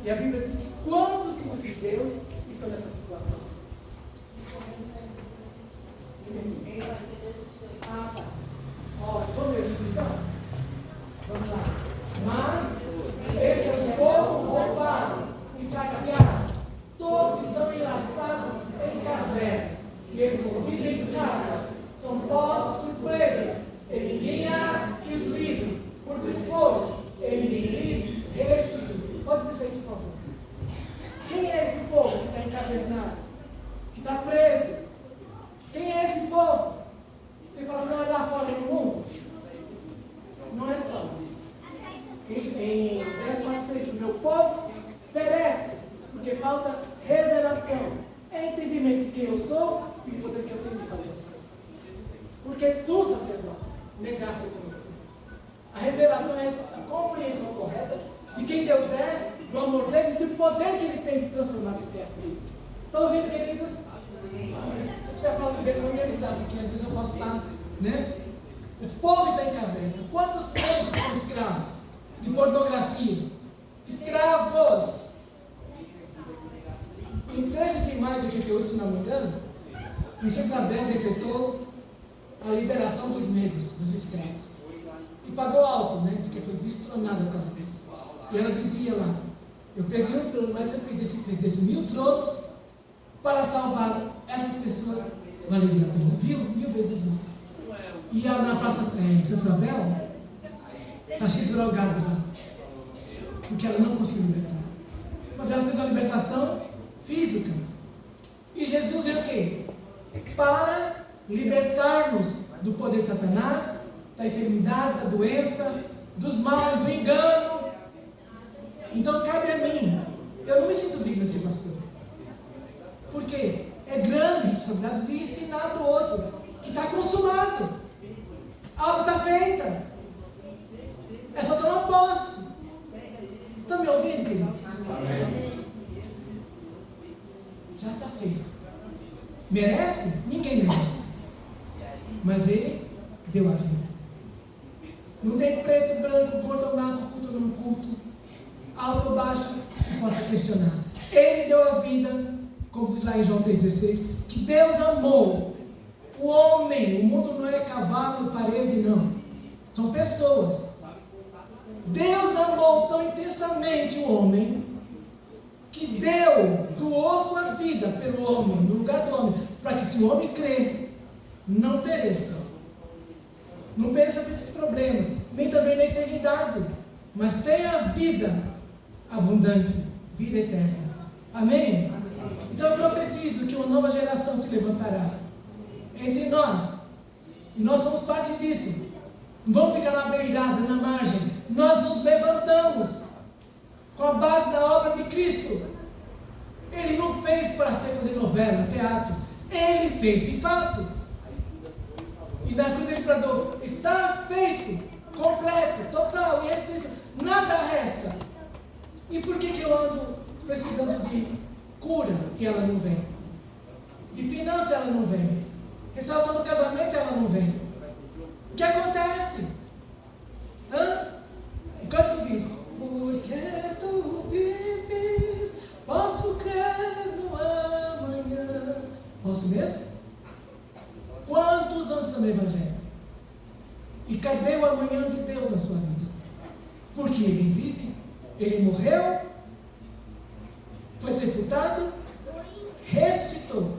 E a Bíblia diz que quantos filhos de Deus estão nessa situação? Ah, tá. Ó, vamos ver isso então? Vamos lá. Mas esse é o povo roubado e saqueado. Todos estão enlaçados em cavernas e escondidos em casas. São postos surpresas. E ninguém há que os livre por despojo. E ninguém lhes restitui. Pode descer aí, por favor. Quem é esse povo que está encavernado? Que está preso? Quem é esse povo? Você fala assim: olha lá fora no mundo. Não é só. Em Isaías 4:6, meu povo perece, porque falta revelação, entendimento de quem eu sou e do poder que eu tenho de fazer as coisas. Porque tu, sacerdote, negar seu conhecimento. A revelação é a compreensão correta de quem Deus é, do amor dele e do poder que ele tem de transformar se quer ser. Estão ouvindo, queridos? Se eu estiver falando dele, não me avisar, porque às vezes eu posso estar, né? O povo está em caverna. Quantos são escravos de pornografia? Escravos! Em 13 de maio de 88, se não me engano, a princesa Isabel decretou a liberação dos negros, dos escravos. E pagou alto, né? Diz que foi destronada por causa disso. E ela dizia lá: eu peguei um trono, mas se eu perdesse 1000 tronos para salvar essas pessoas, valeria a pena. 1000 vezes mais. E na Praça Santa Isabel, está cheio de drogado lá, porque ela não conseguiu libertar. Mas ela fez uma libertação física. E Jesus veio o quê? Para libertar-nos do poder de Satanás, da enfermidade, da doença, dos males, do engano. Então cabe a mim. Eu não me sinto digno de ser pastor. Porque é grande a responsabilidade de ensinar para o outro que está consumado. A obra está feita. É só tomar posse. Estão me ouvindo, queridos? Amém. Já está feito. Merece? Ninguém merece. Mas ele deu a vida. Não tem preto, branco, gordo ou magro, culto ou não culto, alto ou baixo, que possa questionar. Ele deu a vida, como diz lá em João 3,16, que Deus amou o homem. O mundo não é cavalo, parede, não. São pessoas. Deus amou tão intensamente o homem que doou sua vida pelo homem, no lugar do homem, para que se o homem crer, não pereça. Não pereça por esses problemas, nem também na eternidade, mas tenha vida abundante, vida eterna. Amém? Então eu profetizo que uma nova geração se levantará entre nós, e nós somos parte disso. Não vamos ficar na beirada, na margem. Nós nos levantamos com a base da obra de Cristo. Ele não fez para você fazer novela, teatro. Ele fez de fato. E na cruz ele bradou: está feito, completo, total e restrito. Nada resta. E por que eu ando precisando de cura e ela não vem? De finança ela não vem. Restauração do casamento ela não vem. O que acontece? O cântico diz: porque tu vives, posso crer no amanhã. Posso mesmo? Quantos anos está no Evangelho? E cadê o amanhã de Deus na sua vida? Porque ele vive, ele morreu, foi sepultado, ressuscitou.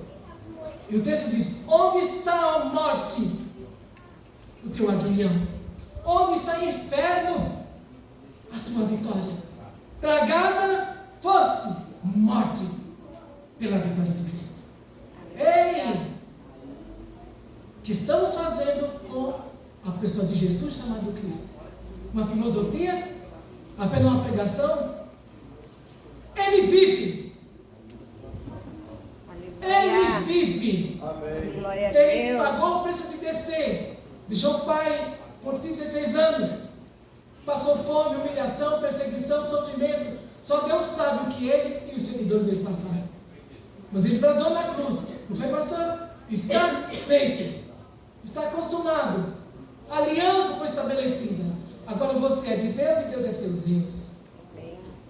E o texto diz: onde está a morte? O teu aguilhão. Onde está o inferno? A tua vitória. Tragada foste, morte, pela vitória de Cristo. Ei! O que estamos fazendo com a pessoa de Jesus chamado Cristo? Uma filosofia? Apenas uma pregação? Ele vive. Ele vive. Amém. Ele pagou o preço de descer. Deixou o Pai por 33 anos. Passou fome, humilhação, perseguição, sofrimento. Só Deus sabe o que ele e os seguidores deles passaram. Mas ele bradou na cruz. Não foi, pastor? Está feito. Está consumado. A aliança foi estabelecida. Agora você é de Deus e Deus é seu Deus.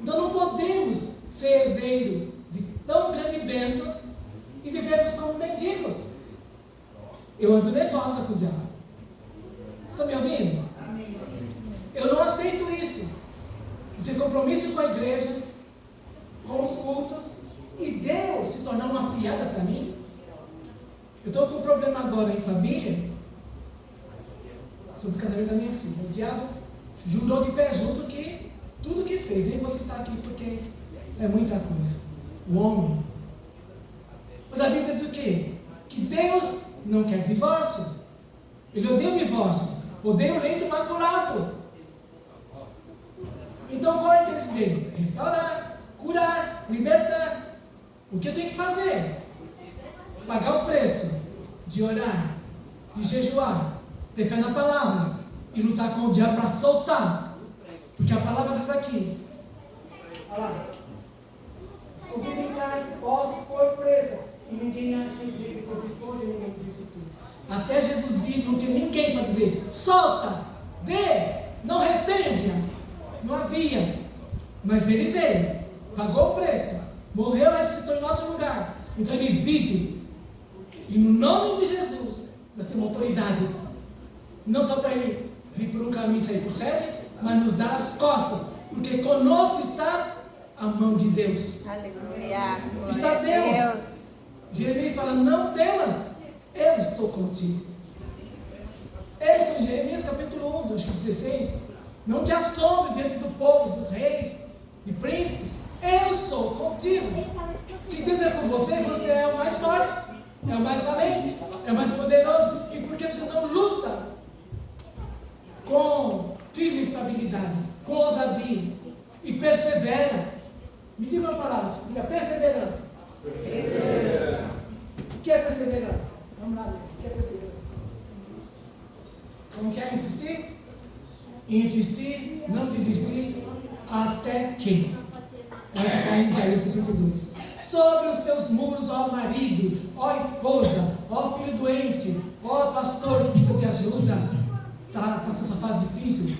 Então não podemos ser herdeiro de tão grandes bênçãos e vivermos como mendigos. Eu ando nervosa com o diabo. Estão me ouvindo? Eu não aceito isso. De ter compromisso com a igreja, com os cultos, e Deus se tornar uma piada para mim. Eu estou com um problema agora em família, sobre o casamento da minha filha. O diabo jurou de pé junto que tudo que fez, nem vou citar aqui porque é muita coisa. O homem. Mas a Bíblia diz o quê? Que Deus não quer divórcio. Ele odeia o divórcio. Odeia o leito imaculado. Então qual é o interesse dele? Restaurar, curar, libertar. O que eu tenho que fazer? Pagar o preço de orar, de jejuar, ter fé na palavra e lutar com o diabo para soltar. Porque a palavra diz aqui. Olha lá. Escondido em casa, posso pôr presa. E ninguém acredita, depois esconde e ninguém diz isso tudo. Até Jesus vir, não tinha ninguém para dizer, solta, dê, não retenha. Não havia. Mas ele veio, pagou o preço, morreu e ressuscitou em nosso lugar. Então ele vive. E no nome de Jesus, nós temos autoridade. Não só para ele vir por um caminho e sair por sete, mas nos dar as costas. Porque conosco está a mão de Deus. Aleluia. Está Deus. Jeremias fala, não temas, eu estou contigo. Eu estou em Jeremias capítulo 1, acho que 16. Não te assombres diante do povo, dos reis e príncipes. Eu sou contigo. Se Deus é com você, você é o mais forte, é o mais valente, é o mais poderoso. E por que você não luta com firme estabilidade, com ousadia e persevera? Me diga uma palavra, diga perseverança. Perseverança. O que é perseverança? Vamos lá, o que é perseverança? Como quer insistir? Insistir, não desistir, até que. É o que está em Isaías 62. Sobre os teus muros, ó marido, ó esposa, ó filho doente, ó pastor que precisa de ajuda, está passando essa fase difícil.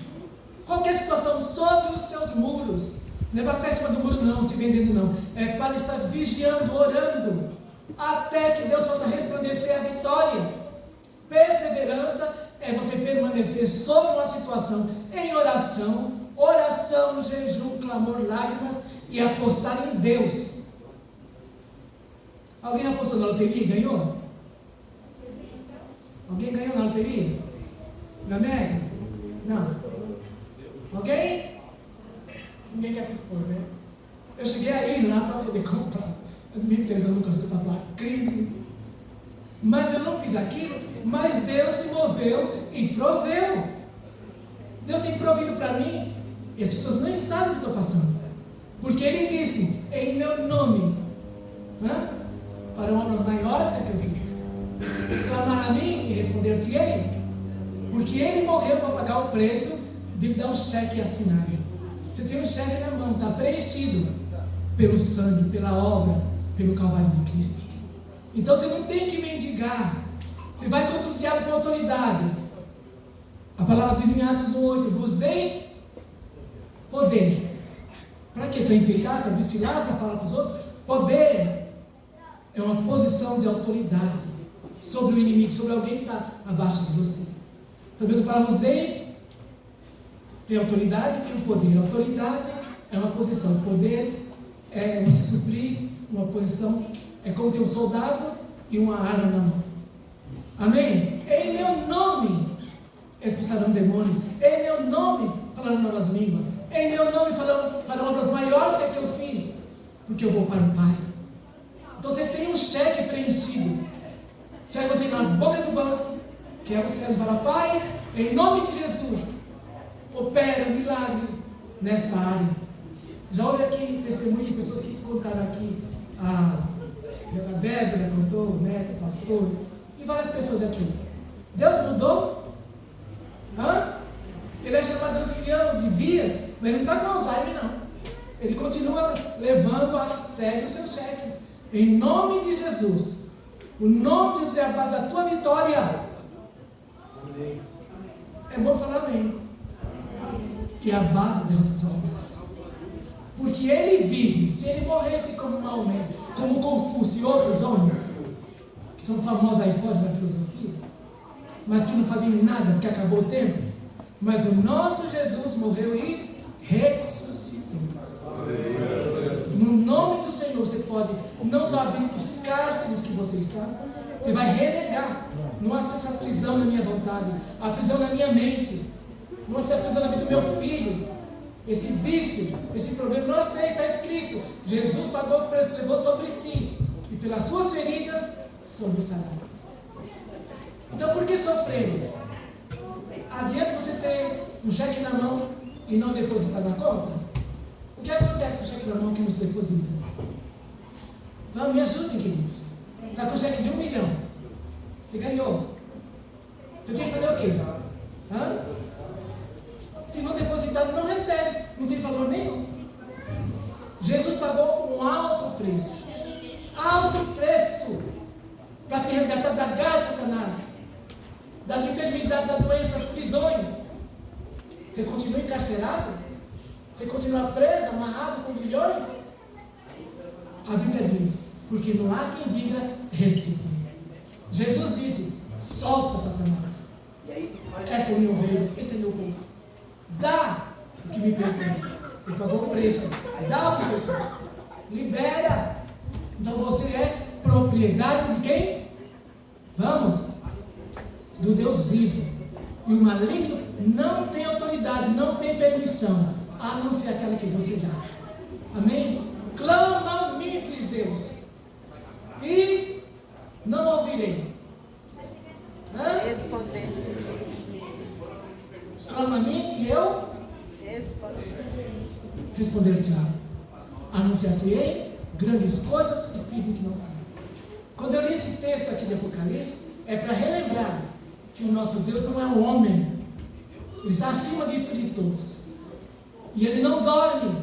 Qualquer situação sobre os teus muros, não é para ficar em cima do muro não, se vendendo não, é para estar vigiando, orando, até que Deus possa resplandecer a vitória. Perseverança é você permanecer sobre uma situação em oração, jejum, clamor, lágrimas e apostar em Deus. Alguém apostou na loteria e ganhou? Alguém ganhou na loteria? Na Mega? Não. Alguém? Ninguém quer se expor, né? Eu cheguei a ir lá para poder comprar. Minha empresa não conseguiu estar lá, crise. Mas eu não fiz aquilo, mas Deus se moveu e proveu. Deus tem provido para mim, e as pessoas nem sabem o que estou passando. Porque Ele disse, em meu nome, farão obras maiores que a que eu fiz. Clamar a mim e responder-te-ei. Porque Ele morreu para pagar o preço de me dar um cheque e assinar. Você tem um cheque na mão, está preenchido pelo sangue, pela obra, pelo Calvário de Cristo. Então você não tem que mendigar. Você vai contra o diabo com autoridade. A palavra diz em Atos 1:8, vos dei poder. Para quê? Para enfeitar, para desfilar, para falar para os outros? Poder é uma posição de autoridade sobre o inimigo, sobre alguém que está abaixo de você. Talvez a palavra vos dei, tem autoridade e tem o poder. A autoridade é uma posição, o poder é você suprir uma posição, é como ter um soldado e uma arma na mão. Amém? Em meu nome expulsarão demônios, em meu nome falarão novas línguas, em meu nome farão obras maiores que a que eu fiz, porque eu vou para o Pai. Então você tem um cheque preenchido. Se aí você ir na boca do banco, que é você falar, Pai, em nome de Jesus, opera milagre nesta área. Já ouvi aqui testemunho de pessoas que contaram aqui, a Débora contou, o Neto, o pastor, e várias pessoas aqui. Deus mudou? Ele é chamado ancião de dias, mas ele não está com Alzheimer não. Ele continua levando a sério o seu cheque. Em nome de Jesus. O nome de Jesus é a base da tua vitória. Amém. É bom falar amém. E a base da derrota de Satanás. Porque ele vive. Se ele morresse como Maomé, como Confúcio e outros homens, que são famosos aí fora na filosofia, mas que não faziam nada porque acabou o tempo, mas o nosso Jesus morreu e ressuscitou. No nome do Senhor você pode não só abrir os cárceres que você está, você vai renegar. Não há essa prisão na minha vontade, a prisão na minha mente, não há essa prisão na vida do meu filho, esse vício, esse problema, não aceita, está escrito, Jesus pagou o preço, levou sobre si, e pelas suas feridas, sobre o salário. Então por que sofremos? Adianta você ter um cheque na mão e não depositar na conta? O que acontece com o cheque na mão que não se deposita? Então me ajudem, queridos. Está com o cheque de 1 milhão. Você ganhou. Você tem que fazer o quê? Se não depositar, não recebe. Não tem valor nenhum. Jesus pagou um alto preço. Alto preço. Para te resgatar da garra de Satanás. Das enfermidades, da doença, das prisões. Você continua encarcerado? Você continua preso, amarrado com grilhões? A Bíblia diz, porque não há quem diga restituir. Jesus disse, solta Satanás. Essa é minha ovelha, esse é meu povo. Dá o que me pertence. Ele pagou um preço. Dá o que me pertence. Libera. Então você é propriedade de quem? Vamos. Do Deus vivo. E o maligno não tem autoridade, não tem permissão, a não ser aquela que você dá. Amém? Clama a mim, diz Deus, e não ouvirei. Clama a mim e eu responder-te-á. Anunciar-te-ei grandes coisas e firme que não são. Quando eu li esse texto aqui de Apocalipse, é para relembrar que o nosso Deus não é um homem. Ele está acima de tudo e todos. E ele não dorme.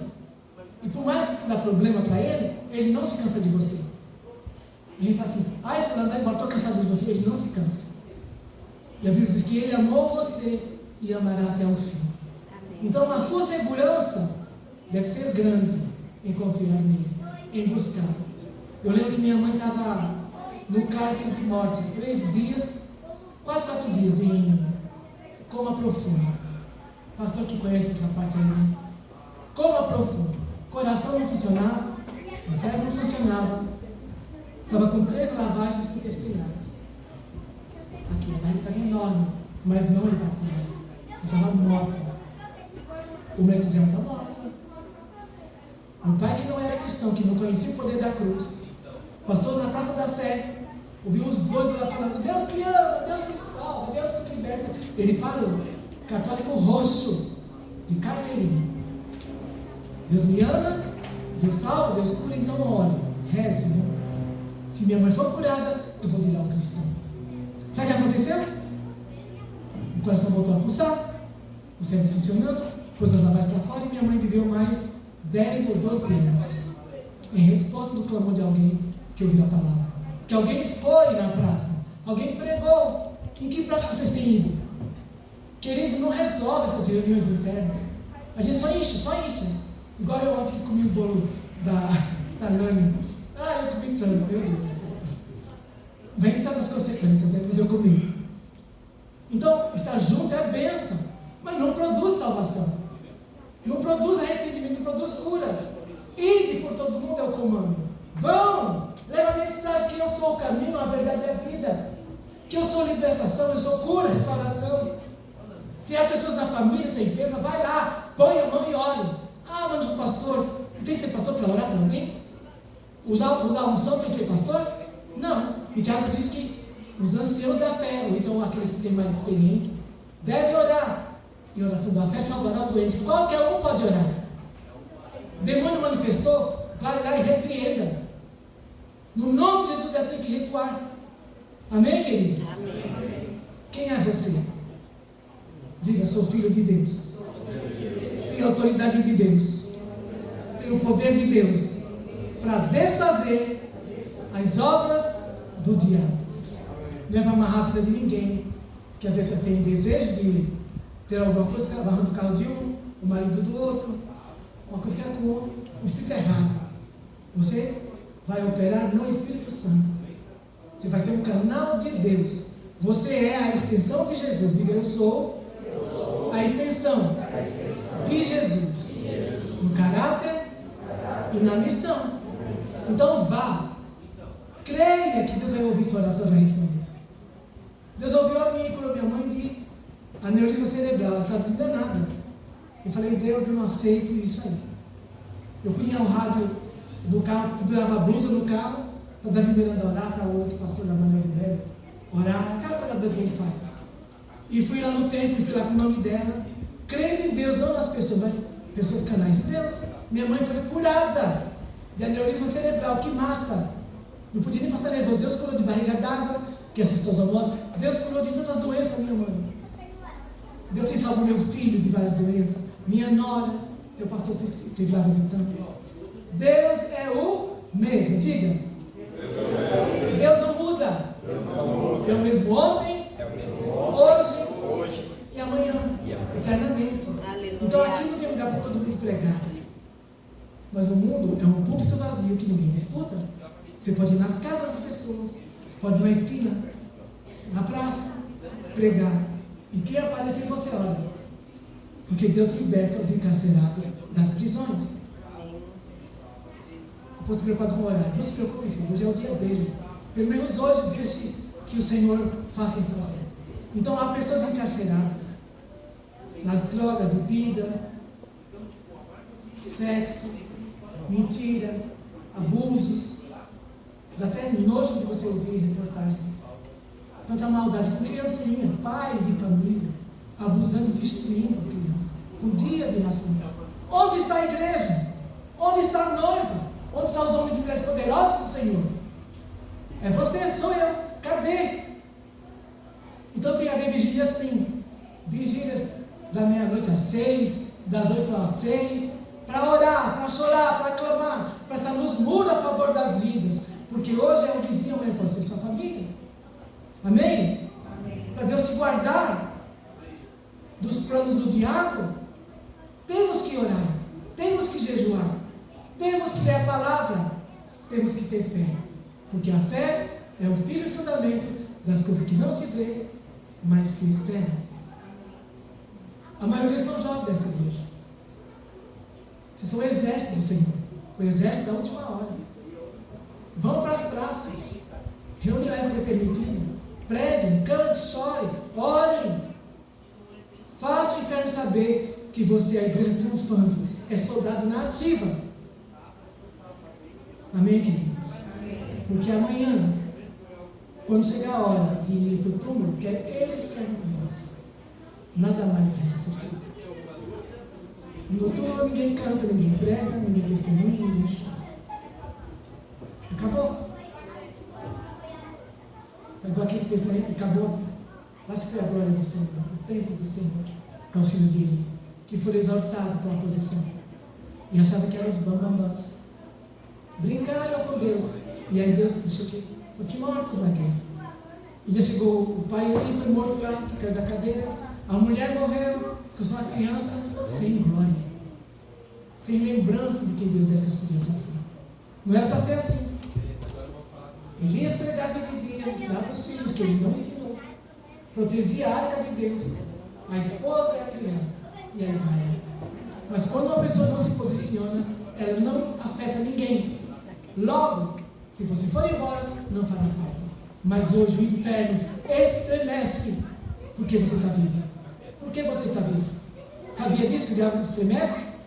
E por mais que dá problema para ele, ele não se cansa de você. Ele fala assim, ai, fulano, vai embora, estou cansado de você. Ele não se cansa. E a Bíblia diz que ele amou você e amará até o fim. Então a sua segurança deve ser grande em confiar nele, em buscar. Eu lembro que minha mãe estava no cárcere de morte, 3 dias, quase 4 dias em coma profundo. Pastor que conhece essa parte aí, né? Coma profundo. Coração não funcionava, o cérebro não funcionava. Estava com 3 lavagens intestinais. Aqui, a barriga estava enorme, mas não evacuada. Estava morta. O médico dizia, está morta. Meu pai, que não era cristão, que não conhecia o poder da cruz, passou na Praça da Sé, ouviu os doidos lá falando, Deus te ama, Deus te salva, Deus te liberta. Ele parou, católico roxo, de carteirinha. Deus me ama, Deus salva, Deus cura, então ore, reze, né? Se minha mãe for curada, eu vou virar um cristão. Sabe o que aconteceu? O coração voltou a pulsar, o cérebro funcionando, pôs as lavagens para fora e minha mãe viveu mais 10 ou 12 anos. Em resposta do clamor de alguém que ouviu a palavra. Que alguém foi na praça, alguém pregou. Em que praça vocês têm ido? Querido, não resolve essas reuniões internas. A gente só enche. Igual eu ontem que comi o bolo da Nani. Eu comi tanto, meu Deus do céu. Vem sabe das consequências, né? Mas eu comi. Então, estar junto é bênção, mas não produz salvação. Não produz arrependimento, não produz cura. Ide por todo mundo é o comando. Vão, leva a mensagem que eu sou o caminho, a verdade e a vida. Que eu sou libertação, eu sou cura, restauração. Se há pessoas na família que está enferma, vai lá, põe a mão e ore. Mas o pastor, tem que ser pastor para orar para alguém? Usar um som tem que ser pastor? Não. E Tiago diz que os anciãos da fé, ou então aqueles que têm mais experiência, devem orar. E oração da fé salvará o doente. Qualquer um pode orar. Demônio manifestou, vai lá e repreenda. No nome de Jesus já tem que recuar. Amém, queridos? Amém. Quem é você? Diga, sou filho de Deus. Tenho autoridade de Deus. Tenho o poder de Deus para desfazer as obras do diabo. Não é para amarrar a vida de ninguém. Porque às vezes eu tenho desejo de ter alguma coisa, ficar amarrando o carro de um, o marido do outro, uma coisa ficar com o outro. O Espírito é errado. Você vai operar no Espírito Santo. Você vai ser um canal de Deus. Você é a extensão de Jesus. Diga, eu sou a extensão de Jesus. No caráter e na missão. Então vá. Creia que Deus vai ouvir sua oração e vai responder. Deus ouviu a minha e curou minha mãe de aneurisma cerebral. Ela está desenganada. Eu falei, Deus, eu não aceito isso aí. Eu punha o rádio no carro, pendurava a blusa no carro, para dar Miranda orar para o outro pastor da maneira dela, orar, aquela coisa doida que ele faz. E fui lá no templo, fui lá com o nome dela, crendo em Deus, não nas pessoas, mas pessoas canais de Deus. Minha mãe foi curada de aneurisma cerebral, que mata. Não podia nem passar nervoso. Deus curou de barriga d'água, que é cistosomose, Deus curou de tantas doenças minha mãe. Deus tem salvo meu filho de várias doenças. Minha nora, teu pastor esteve lá visitando. Deus é o mesmo, diga. Deus não muda. É o mesmo ontem, hoje e amanhã, eternamente. Então aqui não tem lugar para todo mundo pregar. Mas o mundo é um púlpito vazio que ninguém disputa. Você pode ir nas casas das pessoas, pode ir na esquina, na praça, pregar. E quem aparecer você olha. Porque Deus liberta os encarcerados das prisões. Eu estou preocupado com o horário. Não se preocupe, filho, hoje é o dia dele. Pelo menos hoje, deixe que o Senhor faça em fazer. Então há pessoas encarceradas nas drogas, bebida, sexo, mentira, abusos. Dá até nojo de você ouvir reportagens. Tanta maldade com criancinha, pai de família, abusando, destruindo a criança, com dias de nascimento. Onde está a igreja? Onde está a noiva? Onde estão os homens e mulheres poderosos do Senhor? É você, sou eu. Cadê? Então tem que haver vigília sim. Vigílias da meia-noite às 6, das 8 às 6, para orar, para chorar, para clamar, para estar nos muros a favor das vidas. Porque hoje é um vizinho, amanhã pode ser sua família. Amém? Para Deus te guardar dos planos do diabo, temos que orar, temos que jejuar, temos que ler a palavra, temos que ter fé. Porque a fé é o firme fundamento das coisas que não se vê, mas se espera. A maioria são jovens desta igreja. Vocês são o exército do Senhor, o exército da última hora. Vão para as praças, reúne a época permitida, preguem, cantem, chorem, orem. Faça o inferno saber que você é a igreja triunfante, é soldado na ativa. Amém, queridos? Porque amanhã, quando chegar a hora de ir para o túmulo, quer eles, quer nós, nada mais resta ser feito. No túmulo ninguém canta, ninguém prega, ninguém testemunha, ninguém chora. Acabou. Então aquele texto aí acabou. Lá se foi a glória do Senhor, o tempo do Senhor, que é os filhos dele, que foram exaltados com a posição. E achavam que eram os bambambãs. Brincaram com Deus. E aí Deus deixou que fossem mortos na guerra. E chegou o pai ali, foi morto lá, que caiu da cadeira. A mulher morreu, ficou só uma criança, sem glória. Sem lembrança de quem Deus era que eles podiam fazer. Não era para ser assim. Elias pregava e vivia, ensinava os filhos, que ele não ensinou. Protegia a arca de Deus, a esposa e a criança, e a Israel. Mas quando uma pessoa não se posiciona, ela não afeta ninguém. Logo, se você for embora, não fará falta. Mas hoje o inferno estremece porque você está vivo. Por que você está vivo? Sabia disso que o diabo estremece?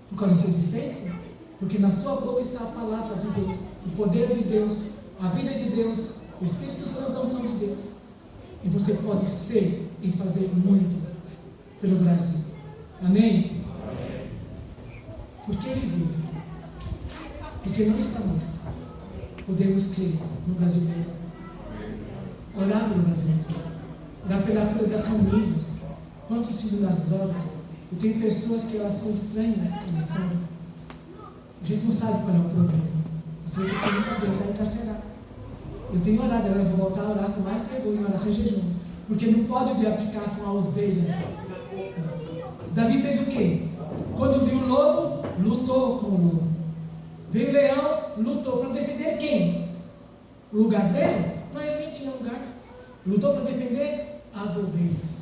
Por causa da sua existência? Porque na sua boca está a palavra de Deus, o poder de Deus, a vida de Deus, o Espírito Santo, a unção de Deus. E você pode ser e fazer muito pelo Brasil. Amém? Por que ele vive? Porque não está morto. Podemos crer no Brasil melhor. Orar pelo Brasil melhor. Orar pela cura das famílias. Quantos filhos das drogas? Eu tenho pessoas que elas são estranhas, elas estão. A gente não sabe qual é o problema. Você nunca viu, está encarcerado. Eu tenho orado, agora eu vou voltar a orar com mais fervor em oração e jejum. Porque não pode o diabo ficar com a ovelha. Davi fez o quê? Quando viu o lobo, lutou com o lobo. Veio o leão, lutou para defender quem? O lugar dele? Não, ele nem tinha lugar. Lutou para defender as ovelhas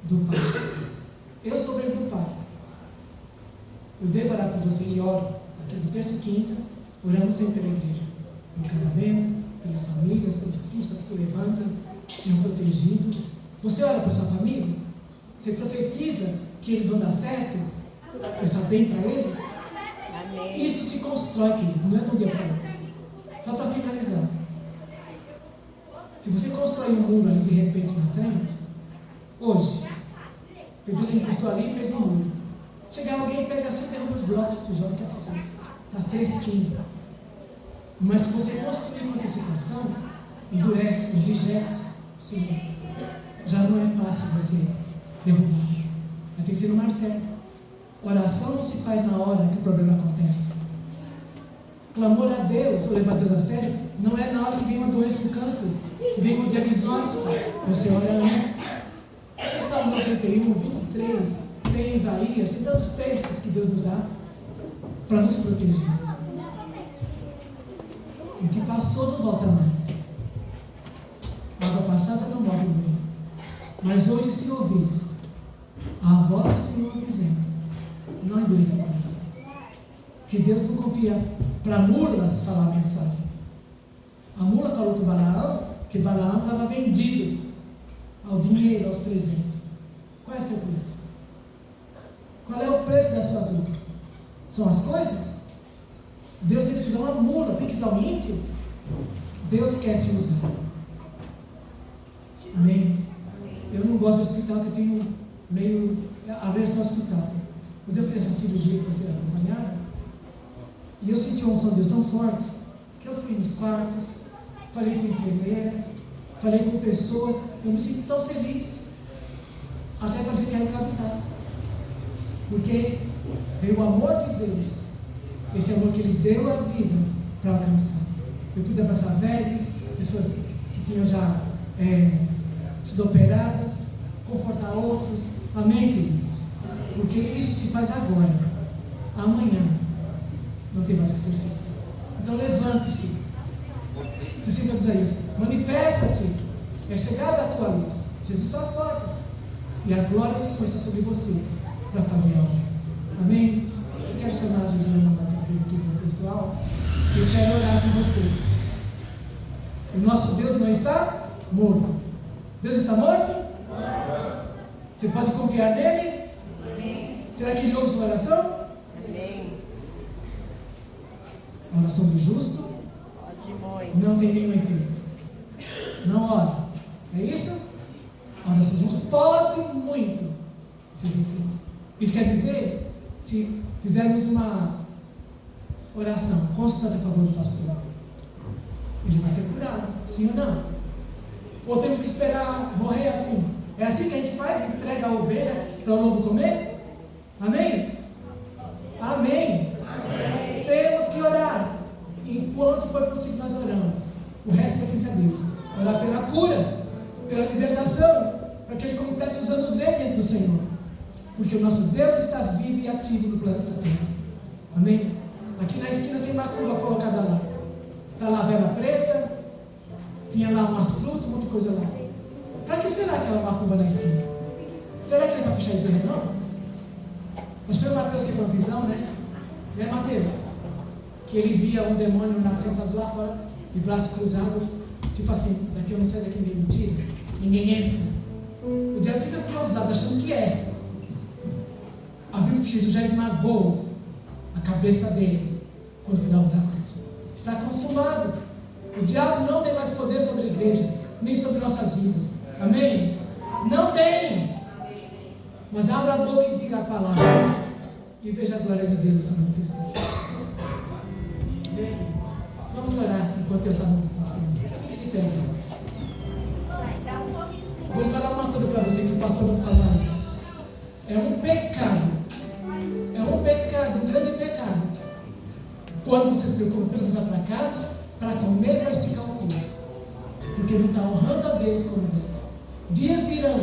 do Pai. Eu sou ovelha do Pai. Eu devo orar por você e oro. Aqui de terça e quinta, oramos sempre pela igreja. Pelo casamento, pelas famílias, pelos filhos, para que se levantem, sejam protegidos. Você ora por sua família? Você profetiza que eles vão dar certo? Pensar bem para eles? Amém. Isso se constrói, querido, não é de um dia para o outro. Só para finalizar. Se você constrói um muro ali de repente na frente, hoje, Pedro encostou ali e fez um muro. Chegar alguém e pega assim, derruba os blocos de tijolo que assim, está fresquinho. Mas se você construir com antecipação, endurece, enrijece, Sim. Já não é fácil você derrubar. Vai ter que ser um martelo. Oração não se faz na hora que o problema acontece. Clamor a Deus, ou levar Deus a sério, não é na hora que vem uma doença, um câncer, que vem um diagnóstico. Você ora antes. Salmo 91, 23, tem Isaías, tem tantos textos que Deus nos dá para nos proteger. O que passou não volta mais. A água passada não volta mais. Mas hoje, se ouvires a voz do Senhor dizendo, não endureça o coração. Que Deus não confia para mulas falar a mensagem. A mula falou com Balaão que Balaão estava vendido ao dinheiro, aos presentes. Qual é o seu preço? Qual é o preço da sua vida? São as coisas? Deus tem que usar uma mula, tem que usar um ímpio? Deus quer te usar. Amém? Eu não gosto do hospital, que eu tenho meio aversão ao hospital. Mas eu fiz essa cirurgia que você acompanharam. E eu senti uma unção de Deus tão forte que eu fui nos quartos, falei com enfermeiras, falei com pessoas, eu me senti tão feliz. Até parecia que era encapitar. Porque veio o amor de Deus, esse amor que Ele deu a vida para alcançar. Eu pude abraçar velhos, pessoas que tinham já sido operadas, confortar outros. Amém, queridos? Porque isso se faz agora. Amanhã não tem mais que ser feito. Então levante-se. Se sinta dizer isso. Manifesta-te. É chegada a tua luz. Jesus está às portas. E a glória do Senhor está sobre você para fazer a obra. Amém? Eu quero chamar a Juliana mais uma vez aqui para o pessoal. Eu quero orar com você. O nosso Deus não está morto. Deus está morto? Você pode confiar nele? Amém. Será que ele ouve sua oração? Amém. A oração do justo não tem nenhum efeito. Não ora. É isso? A oração do justo pode muito ser efeito. Isso quer dizer, se fizermos uma oração constante a favor do pastor, ele vai ser curado, sim ou não? Ou temos que esperar morrer assim? É assim que a gente faz? Entrega a ovelha para o lobo comer? Amém? Amém? Amém. Temos que orar. Enquanto for possível, nós oramos. O resto pertence a Deus. Orar pela cura, pela libertação, para que Ele complete os anos dele diante do Senhor. Porque o nosso Deus está vivo e ativo no planeta Terra. Amém? Aqui na esquina tem macumba colocada lá. Está lá a vela preta, tinha lá umas frutas, um monte de coisa lá. Para que será aquela macumba na esquina? Será que ele vai fechar a igreja, não? Acho que foi o Mateus que foi uma visão, né? Né, Mateus? Que ele via um demônio lá sentado lá fora, de braço cruzado, tipo assim, daqui eu não sei, daqui ninguém me tira, ninguém entra. O diabo fica assim ousado, achando que é. A Bíblia diz que Jesus já esmagou a cabeça dele quando fez a obra da cruz. Está consumado. O diabo não tem mais poder sobre a igreja, nem sobre nossas vidas. Amém? Não tem. Mas abra a boca e diga a palavra e veja a glória de Deus se manifestar. Vamos orar enquanto eu estava no fundo. Fique de pé, irmãos. Vou falar uma coisa para você que o pastor não falou. É um pecado, um grande pecado, quando você se preocupa em voltar para casa para comer, para esticar o corpo, porque não está honrando a Deus como deve. Dias virão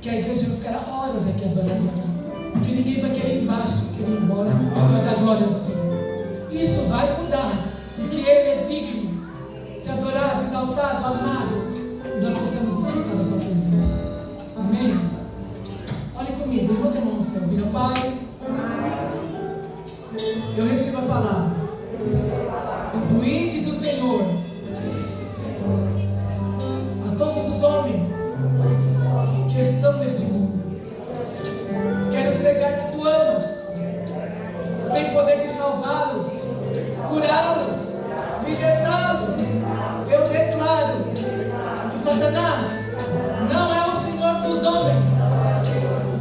que a igreja vai ficar horas aqui adorando a Deus, que ninguém vai querer ir embaixo, querer ir embora por causa da glória do Senhor. Isso vai mudar, porque Ele é digno de ser adorado, exaltado, amado, e nós possamos desfrutar da sua presença. Amém? Olhe comigo, levante a mão no céu, diga: Pai, eu recebo a palavra do índio do Senhor a todos os homens que estão neste mundo. Quero pregar que Tu amas, tem poder de salvá-los, curá-los, libertá-los. Eu declaro que Satanás não é o Senhor dos homens,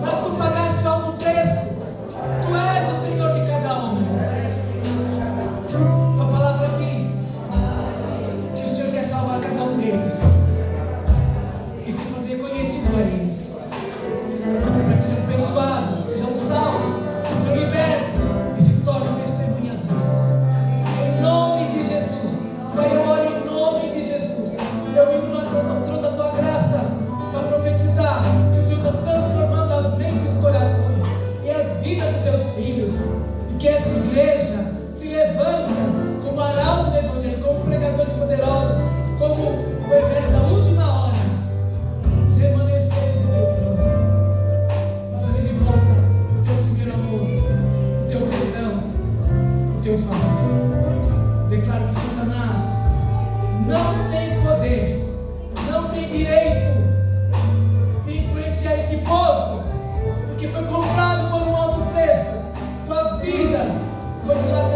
mas Tu pagaste alto preço. Tu és o Senhor de cada homem. Tua palavra diz vida para os teus filhos. E que essa igreja se levanta como arauto do Evangelho, como pregadores poderosos, como o exército da última hora, os remanescentes do teu trono, fazendo de volta o teu primeiro amor, o teu perdão, o teu favor. Declaro que Satanás não tem poder, não tem direito de influenciar esse povo, porque foi comprado por um alto preço. Tua vida foi dilacerada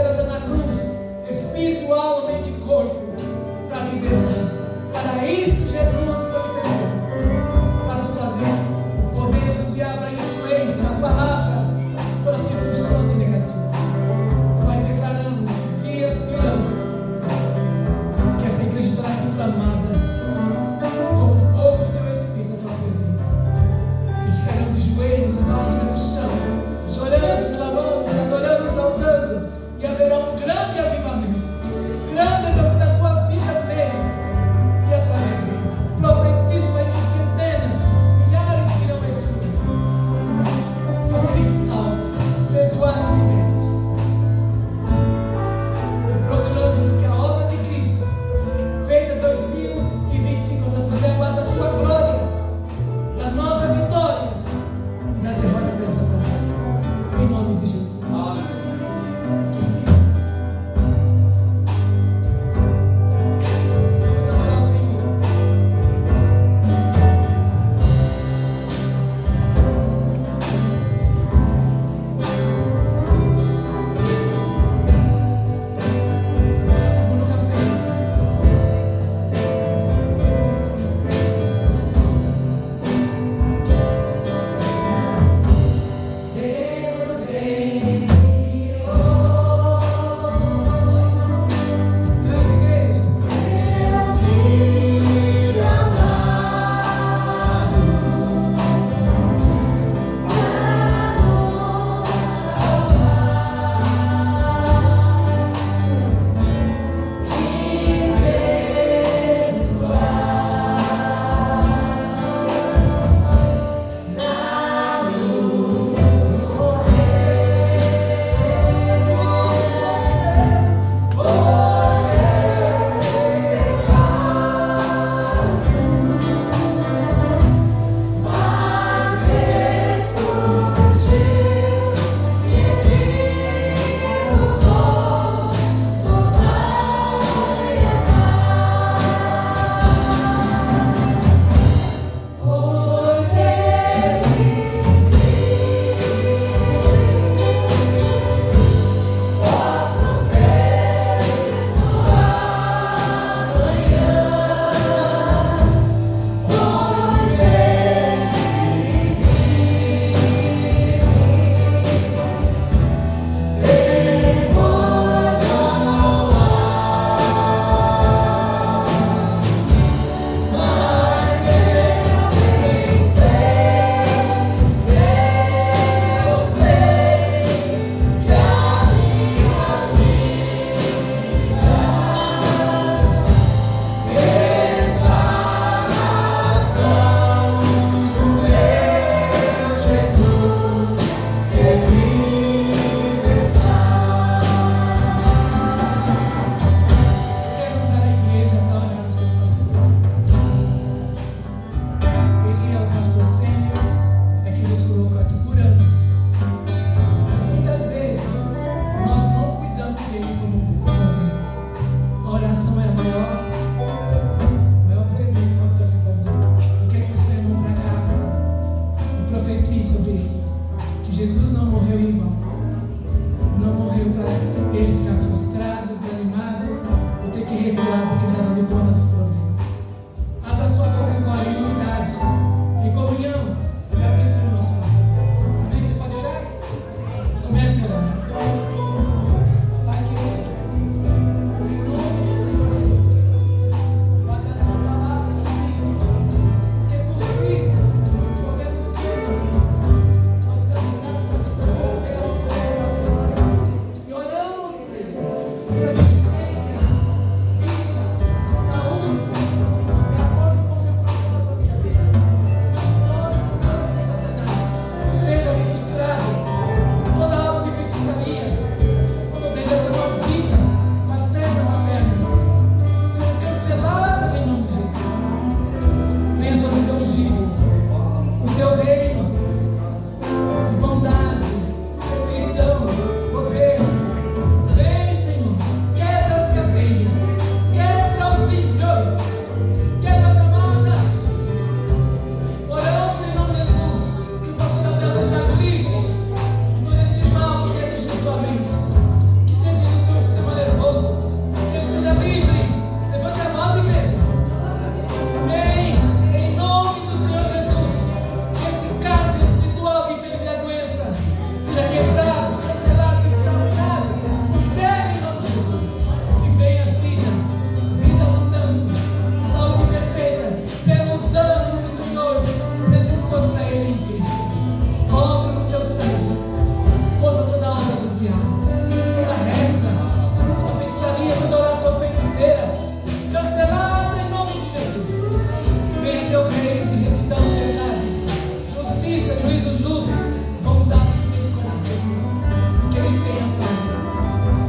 tenha, Pai,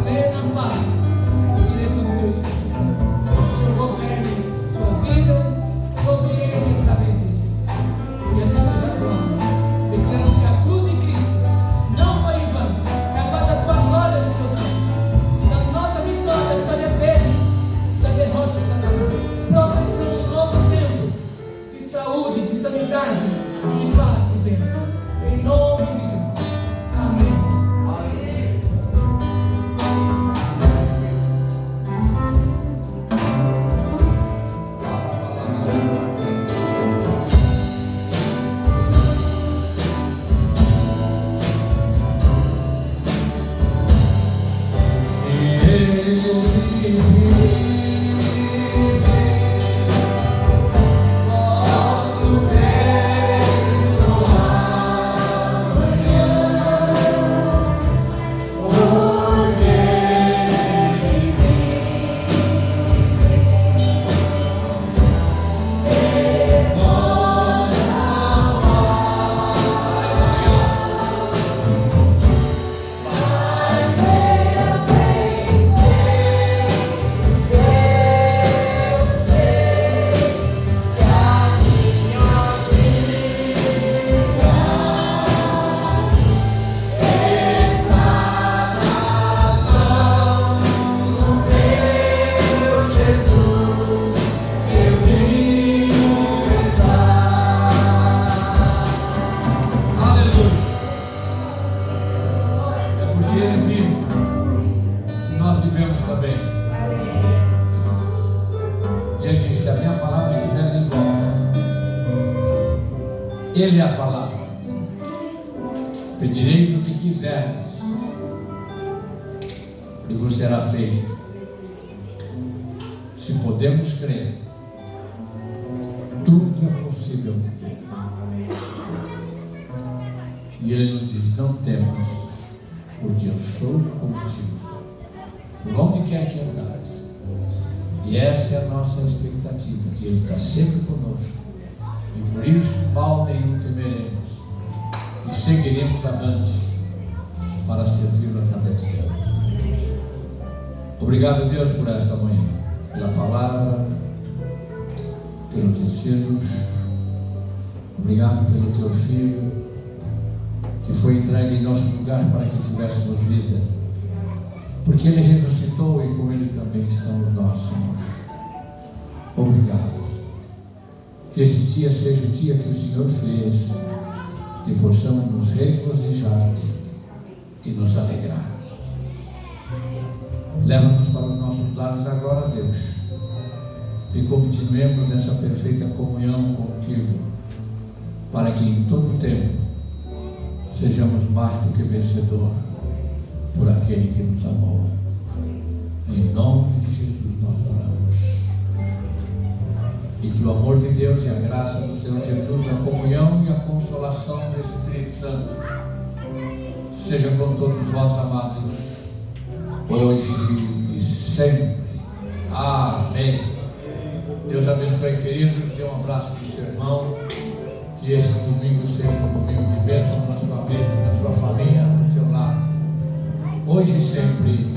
plena paz e direção do Teu Espírito Santo. Que o Senhor governe sua vida sobre ele e através dele. E a Ti seja a glória. Declaramos que a cruz de Cristo não foi em vão. É a paz da Tua glória no Teu sangue. Da nossa vitória, a vitória dele, da derrota de Satanás. Profetizamos um novo tempo de saúde, de sanidade, de paz, de bênção. Em nome de Jesus. Amém. Ele é a palavra. Pedireis o que quiserdes e vos será feito. Se podemos crer, tudo é possível. E Ele nos diz: não temas, porque eu sou contigo, por onde quer que andares. E essa é a nossa expectativa, que Ele está sempre conosco. E por isso mal nenhum temeremos, e seguiremos avante para servi-lo a cada dia. Obrigado, Deus, por esta manhã, pela palavra, pelos ensinos. Obrigado pelo Teu Filho, que foi entregue em nosso lugar para que tivéssemos vida, porque Ele ressuscitou e com Ele também estamos nós, Senhor. Obrigado. Que esse dia seja o dia que o Senhor fez e possamos nos regozijar nele e nos alegrar. Leva-nos para os nossos lares agora, Deus, e continuemos nessa perfeita comunhão contigo, para que em todo tempo sejamos mais do que vencedor por aquele que nos amou. Em nome de Jesus nós oramos. E que o amor de Deus e a graça do Senhor Jesus, a comunhão e a consolação do Espírito Santo seja com todos vós, amados, hoje e sempre. Amém. Deus abençoe, queridos. Dê um abraço para o seu irmão. Que esse domingo seja um domingo de bênção para a sua vida, para a sua família, para o seu lar. Hoje e sempre.